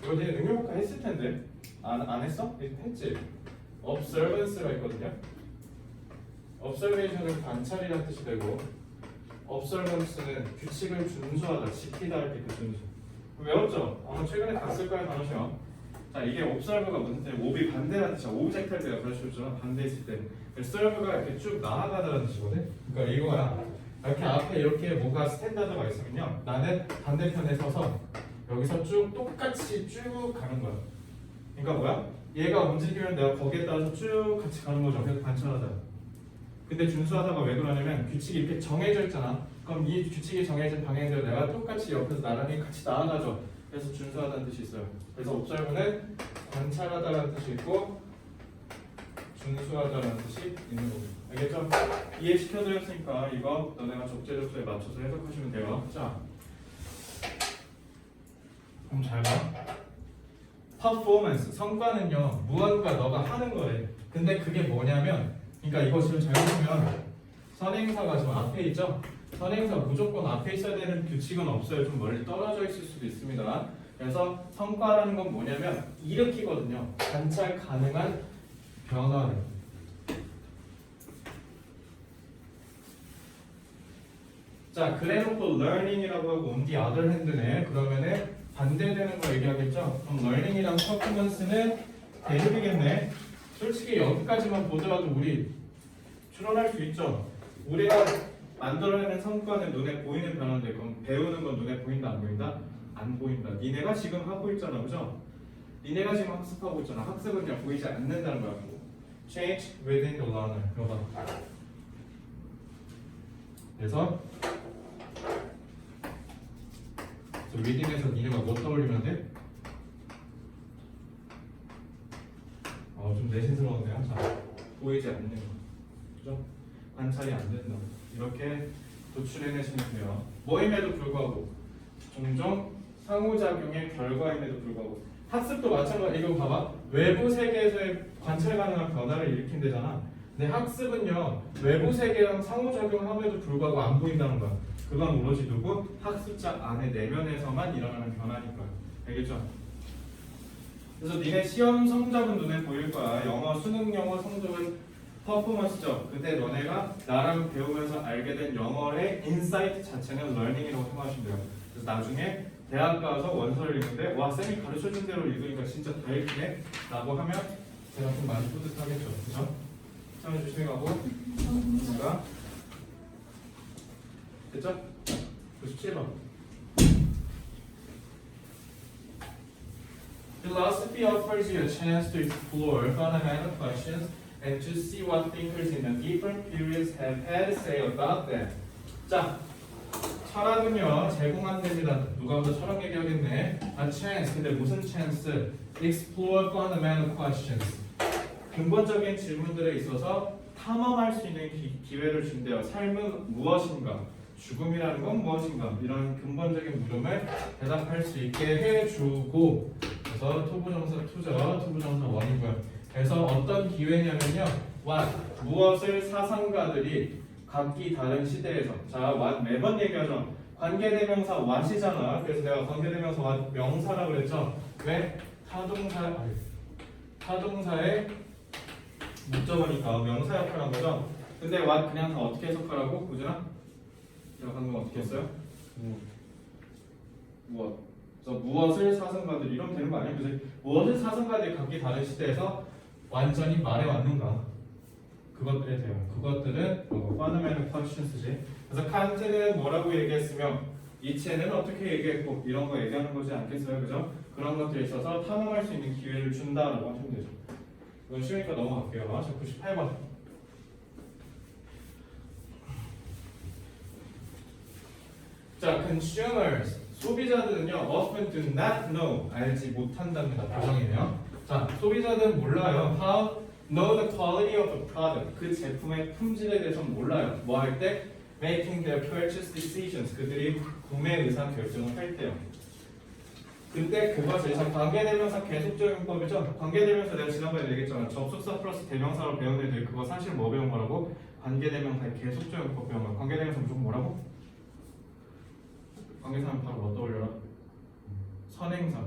이거 되게 능력평가 했을 텐데 안 했어? 했지? observance가 있거든요. observation은 관찰이라는 뜻이 되고 observance는 규칙을 준수하다, 지키다 할 때 그 준수. 외웠죠? 아마 최근에 갔을 거야 단어 시험. 자, 이게 observe가 무슨 뜻이야? ob이 반대라는 뜻이야. object 할 때가 가르쳐줬잖아. 반대했을 때. serve가 이렇게 쭉 나아가다라는 뜻이거든. 그러니까 이거야. 이렇게 앞에 이렇게 뭐가 스탠다드가 있으면요, 나는 반대편에 서서 여기서 쭉 똑같이 쭉 가는 거야. 그러니까 뭐야? 얘가 움직이면 내가 거기에 따라서 쭉 같이 가는 거죠. 그래서 관찰하다. 근데 준수하다가 왜 그러냐면 규칙이 이렇게 정해져 있잖아. 그럼 이 규칙이 정해진 방향대로 내가 똑같이 옆에서 나란히 같이 나아가죠. 그래서 준수하다는 뜻이 있어요. 그래서 observe는 관찰하다라는 뜻이 있고 준수하다라는 뜻이 있는 거고. 알겠죠? 이해시켜드렸으니까 이거 너네가 적재적소에 맞춰서 해석하시면 돼요. 자, 그럼 잘 봐. performance, 성과는요, 무언가 너가 하는 거래. 근데 그게 뭐냐면, 그러니까 이거 지금 잘 보면 선행사가 지금 앞에 있죠? 선행사 무조건 앞에 있어야 되는 규칙은 없어요. 좀 멀리 떨어져 있을 수도 있습니다. 그래서 성과라는 건 뭐냐면 일으키거든요. 관찰 가능한 변화를. 자, 그래놓고 learning이라고 하고 on the other hand네. 그러면은 반대되는 거 얘기하겠죠? 그럼 learning이랑 performance는 대립이겠네. 솔직히 여기까지만 보더라도 우리 추론할 수 있죠. 우리가 만들어내는 성과는 눈에 보이는 변화인데 그럼 배우는 건 눈에 보인다 안 보인다? 안 보인다. 니네가 지금 하고 있잖아, 그죠? 니네가 지금 학습하고 있잖아. 학습은 그냥 보이지 않는다는 거야. Change within the learner. 이거 봐. 그래서 리딩에서 니네가 뭐 떠올리면 돼? 좀 내신스러운데요. 자, 보이지 않는 거, 그죠? 관찰이 안 된다. 이렇게 도출해내시면 돼요. 뭐임에도 불구하고 종종 상호작용의 결과임에도 불구하고 학습도 마찬가지. 이거 봐봐. 외부 세계에서의 관찰 가능한 변화를 일으킨대잖아. 근데 학습은요, 외부 세계랑 상호작용함에도 불구하고 안 보인다는 거야. 그건 오로지 누구? 학습자 안에 내면에서만 일어나는 변화니까. 알겠죠? 그래서 니네 시험 성적은 눈에 보일 거야. 영어, 수능 영어 성적은 퍼포먼스죠. 근데 너네가 나랑 배우면서 알게 된 영어의 인사이트 자체는 러닝이라고 생각하시면 돼요. 그래서 나중에 대학 가서 원서를 읽는데 와, 쌤이 가르쳐준 대로 읽으니까 진짜 다 읽히네 라고 하면 제가 좀 많이 뿌듯하겠죠. 그죠? 참여 조심히 가고 제가 됐죠? 97번. Philosophy offers you a chance to explore fundamental questions and to see what thinkers in the different periods have had to say about them. 자, 철학은요 제공 안 됩니다. 누가 보다 철학 얘기하겠네. A chance. 근데 무슨 chance? Explore fundamental questions. 근본적인 질문들에 있어서 탐험할 수 있는 기회를 준대요. 삶은 무엇인가? 죽음이라는 건 무엇인가? 이런 근본적인 물음을 대답할 수 있게 해주고 그래서 투부정사 투죠. 투부정사 원이고요. 그래서 어떤 기회냐면요. what 무엇을 사상가들이 각기 다른 시대에서 자 what 매번 얘기하죠. 관계대명사 what이잖아. 그래서 내가 관계대명사 what 명사라고 그랬죠. 왜? 타동사의 목적어니까 명사 역할을 한 거죠. 근데 what 그냥 다 어떻게 해석하라고? 구준아? 제가 방금 어떻게 했어요? 무엇? 그래서 무엇을 사상가들이 이러면 되는 거 아니야? 그래서 무엇을 사상가들이 각기 다른 시대에서 완전히 말해왔는가? 그것들에 대한 그것들은 fundamental questions지. 그래서 칸트는 뭐라고 얘기했으며 니체는 어떻게 얘기했고 이런 거 얘기하는 거지 않겠어요? 그죠? 그런 것들에 있어서 탐험할 수 있는 기회를 준다라고 하시면 되죠. 이건 쉬우니까 넘어갈게요. 자, 98번. 자, consumers 소비자들은요 often do not know 알지 못한답니다. 고정이네요. 자, 소비자들은 몰라요. how know the quality of the product 그 제품의 품질에 대해서는 몰라요. 뭐 할 때? making their purchase decisions 그들이 구매 의사 결정을 할 때요. 근데 그것을 참 관계대명사 계속적용법이죠. 관계대명사 내가 지난번에 얘기했잖아. 접속사 플러스 대명사로 배운 애들 그거 사실 뭐 배운 거라고? 관계대명사의 계속적용법 배운 거야. 관계대명사 무조건 뭐라고? 관계사는 바로 뭐 떠올려라? 선행사.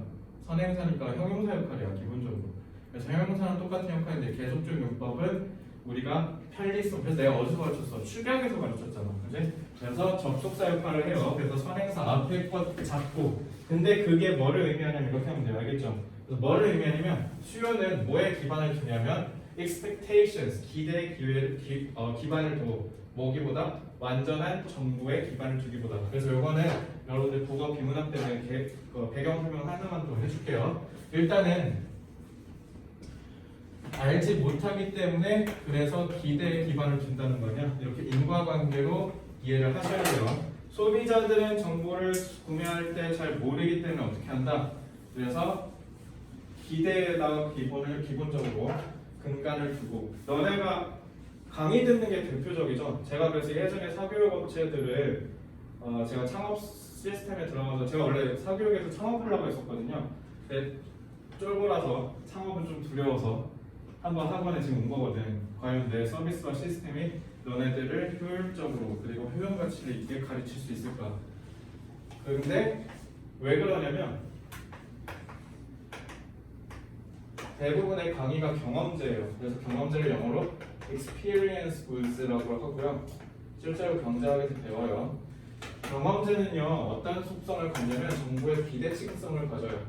선행사니까 형용사 역할이야 기본적으로. 그래서 형용사는 똑같은 역할인데 계속적용법은 우리가 편리성. 그래서 내가 어디서 가르쳤어? 축약에서 가르쳤잖아. 그지? 그래서 접속사 역할을 해요. 그래서 선행사 앞에 것 잡고. 근데 그게 뭐를 의미하냐면 이렇게 하면 돼요. 알겠죠? 그래서 뭐를 의미하냐면 수요는 뭐에 기반을 두냐면 expectations 기대의 기반을 두고 뭐기보다 완전한 정보에 기반을 두기보다. 그래서 요거는 여러분들 국어 비문학 때문에 배경 설명 하나만 더 해줄게요. 일단은 알지 못하기 때문에 그래서 기대에 기반을 둔다는 거냐 이렇게 인과관계로 이해를 하셔야 돼요. 소비자들은 정보를 구매할 때 잘 모르기 때문에 어떻게 한다? 그래서 기대에다가 기본적으로 근간을 두고 너네가 강의 듣는 게 대표적이죠. 제가 그래서 예전에 사교육 업체들을 제가 창업 시스템에 들어가서 제가 원래 사교육에서 창업하려고 했었거든요. 근데 쫄보라서 창업은 좀 두려워서 한번 학원에 지금 온 거거든. 과연 내 서비스와 시스템이 너네들을 효율적으로 그리고 효용 가치를 있게 가르칠 수 있을까? 근데 왜 그러냐면 대부분의 강의가 경험제예요. 그래서 경험제를 영어로 experience goods라고 하고요. 실제로 경제학에서 배워요. 경험제는요 어떤 속성을 갖냐면 정보의 비대칭성을 가져요.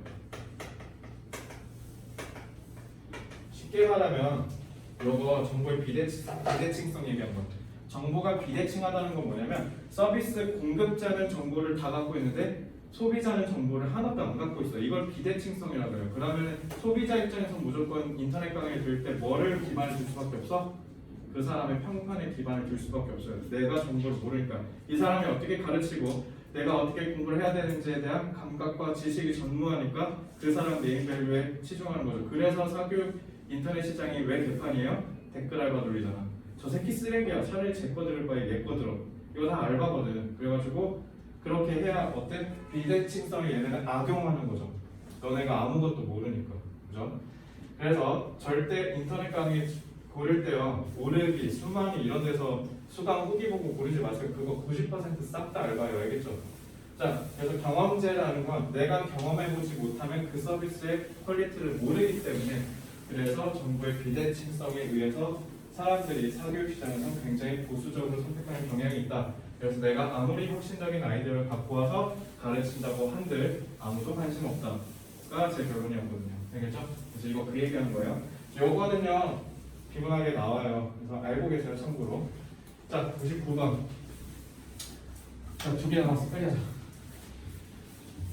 쉽게 말하면 이거 정보의 비대칭성 얘기한 거. 정보가 비대칭하다는 건 뭐냐면 서비스 공급자는 정보를 다 갖고 있는데 소비자는 정보를 하나도 안 갖고 있어요. 이걸 비대칭성이라고 해요. 그러면 소비자 입장에서 무조건 인터넷 강의를 들을 때 뭐를 기반을 둘 수밖에 없어? 그 사람의 평판에 기반을 둘 수밖에 없어요. 내가 정보를 모르니까 이 사람이 어떻게 가르치고 내가 어떻게 공부를 해야 되는지에 대한 감각과 지식이 전무하니까 그 사람 네임밸류에 치중하는 거죠. 그래서 사교육 인터넷 시장이 왜 개판이에요? 댓글 알바 돌리잖아. 저 새끼 쓰레기야. 차라리 제 거 들을 바에 얘 거 들어. 이거 다 알바거든. 그래가지고 그렇게 해야 어때? 비대칭성을 얘네는 악용하는 거죠. 너네가 아무것도 모르니까. 그죠? 그래서 절대 인터넷 강의 고를 때요. 오르기, 수만이 이런 데서 수강 후기 보고 고르지 마세요. 그거 90% 싹 다 알바예요. 알겠죠? 자, 그래서 경험제라는 건 내가 경험해보지 못하면 그 서비스의 퀄리티를 모르기 때문에 그래서 정보의 비대칭성에 의해서 사람들이 사교육 시장에서 굉장히 보수적으로 선택하는 경향이 있다. 그래서 내가 아무리 혁신적인 아이디어를 갖고 와서 가르친다고 한들 아무도 관심 없다가 제 결론이었거든요. 알겠죠? 그래서 이거 그 얘기하는 거예요. 요거는요 비문학에 나와요. 그래서 알고 계세요 참고로. 자 99번. 자 2개 남았어. 빨리 하자.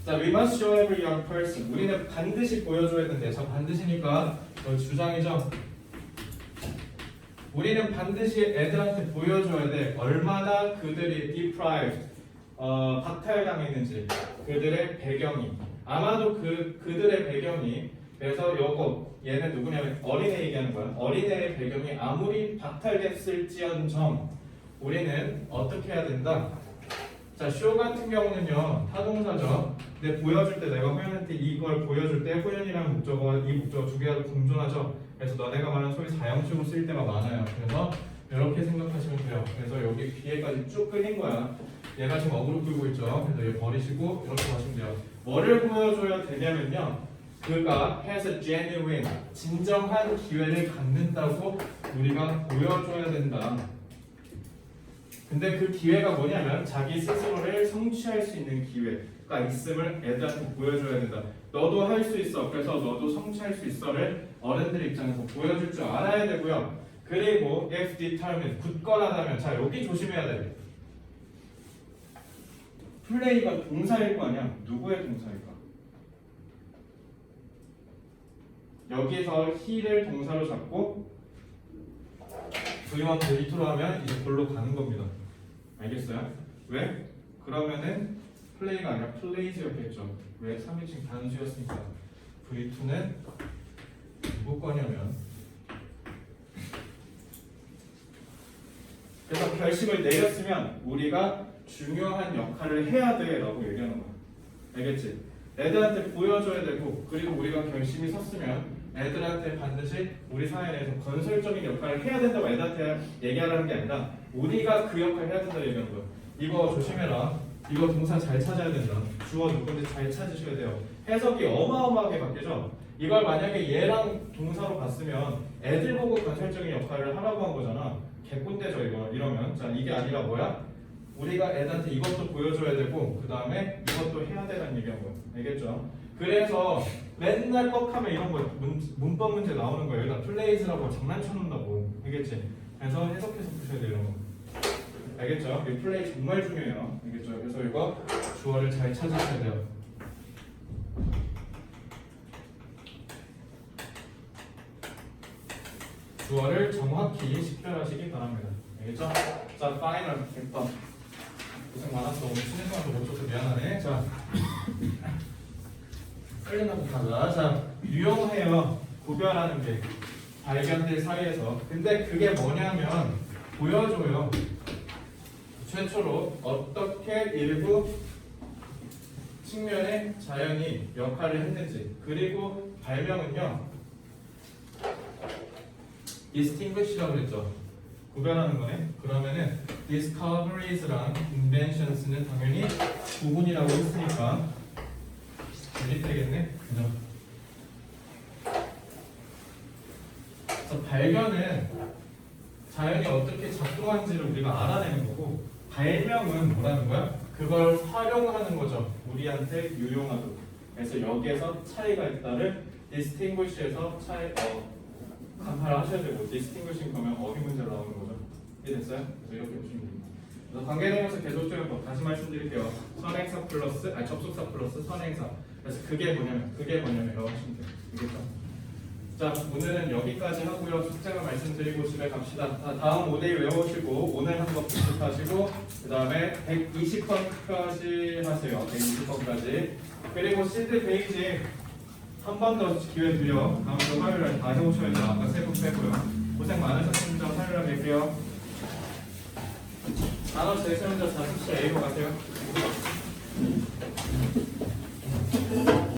자, we must show every young person. 우리는 반드시 보여줘야 되는데, 저 반드시니까 주장이죠. 우리는 반드시 애들한테 보여줘야 돼. 얼마나 그들이 deprived, 박탈당했는지, 그들의 배경이. 아마도 그들의 배경이. 그래서 요거 얘는 누구냐면 어린애 얘기하는 거야. 어린애의 배경이 아무리 박탈됐을지언정 우리는 어떻게 해야 된다? 자, show 같은 경우는요 타동사죠. 근데 보여줄 때 내가 호연한테 이걸 보여줄 때 호연이라는 목적어 이 목적어 두 개가 공존하죠. 그래서 너네가 말하는 소위 사형식으로 쓰일 때가 많아요. 그래서 이렇게 생각하시면 돼요. 그래서 여기 뒤에까지 쭉 끌린 거야. 얘가 지금 어그로 끌고 있죠. 그래서 얘 버리시고 이렇게 하시면 돼요. 뭐를 보여줘야 되냐면요. 그가 has a genuine 진정한 기회를 갖는다고 우리가 보여줘야 된다. 근데 그 기회가 뭐냐면 자기 스스로를 성취할 수 있는 기회가 있음을 애들한테 보여줘야 된다. 너도 할 수 있어. 그래서 너도 성취할 수 있어를 어른들 입장에서 보여줄 줄 알아야 되고요. 그리고 if determined 굳건하다면 자 여기 조심해야 돼. 플레이가 동사일 거 아니야. 누구의 동사일까? 여기서 he를 동사로 잡고 부유한 데이터로 하면 이제 골로 가는 겁니다. 알겠어요? 왜? 그러면은 플레이가 아니라 플레이즈였겠죠. 왜? 3인칭 단수였으니까. V2는 누구 거냐면 그래서 결심을 내렸으면 우리가 중요한 역할을 해야 돼 라고 얘기하는 거야. 알겠지? 애들한테 보여줘야 되고 그리고 우리가 결심이 섰으면 애들한테 반드시 우리 사회 내에서 건설적인 역할을 해야 된다고 애들한테 얘기하라는 게 아니라 우리가 그 역할을 해야 된다고 얘기하는 거야. 이거 조심해라. 이거 동사 잘 찾아야 된다. 주어 누군지 잘 찾으셔야 돼요. 해석이 어마어마하게 바뀌죠. 이걸 만약에 얘랑 동사로 봤으면 애들 보고 건설적인 역할을 하라고 한 거잖아. 개꼰대죠 이거. 이러면 자 이게 아니라 뭐야? 우리가 애들한테 이것도 보여줘야 되고 그 다음에 이것도 해야 되는 얘기한 거야. 알겠죠? 그래서 맨날 뻑하면 이런 거 문법 문제 나오는 거예요. 여기다 플레이즈라고 장난쳐놓는다고. 알겠지? 그래서 해석해서 푸셔야 돼요 이런 거. 알겠죠? 이 플레이 정말 중요해요. 알겠죠? 그래서 이거 주어를 잘 찾으셔야 돼요. 주어를 정확히 식별하시기 바랍니다. 알겠죠? 자, 파이널 100번. 고생 많았어. 오늘 쉬는 시간도 못 줘서 미안하네. 자, 끌려나고 가자. 자, 유용해요. 구별하는 게 발견들 사이에서. 근데 그게 뭐냐면 보여줘요. 최초로 어떻게 일부 측면에 자연이 역할을 했는지. 그리고 발명은요. distinguish라고 했죠. 구별하는 거네. 그러면은 discoveries랑 inventions는 당연히 구분이라고 했으니까 분리되겠네. 그죠? 그래서 발견은 자연이 어떻게 작동하는지를 우리가 알아내는 거고 발명은 뭐라는 거야? 그걸 활용하는 거죠. 우리한테 유용하도록. 그래서 여기에서 차이가 있다를 distinguish에서 간파를 하셔야 되고 distinguishing 그러면 어휘 문제로 나오는 거죠. 이해됐어요? 그래서 이렇게 보시면 됩니다. 그래서 관계대명사 계속적인 법 다시 말씀드릴게요. 선행사 플러스 접속사 플러스 선행사. 그래서 그게 뭐냐면 이라고 하시면 돼요. 알겠죠? 자, 오늘은 여기까지 하고요. 숙제가 말씀드리고 집에 갑시다. 다음 5대1 외워오시고 오늘 한 거 복습하시고 그 다음에 120번까지 하세요. 120번까지. 그리고 시드 페이지 한 번 더 기회 드려. 다음 주 화요일에 다 해오셔야 돼요. 아까 세 분 빼고요. 고생 많으셨습니다. 화요일에 뵐게요. 단어 제시문제 40시 A로 가세요.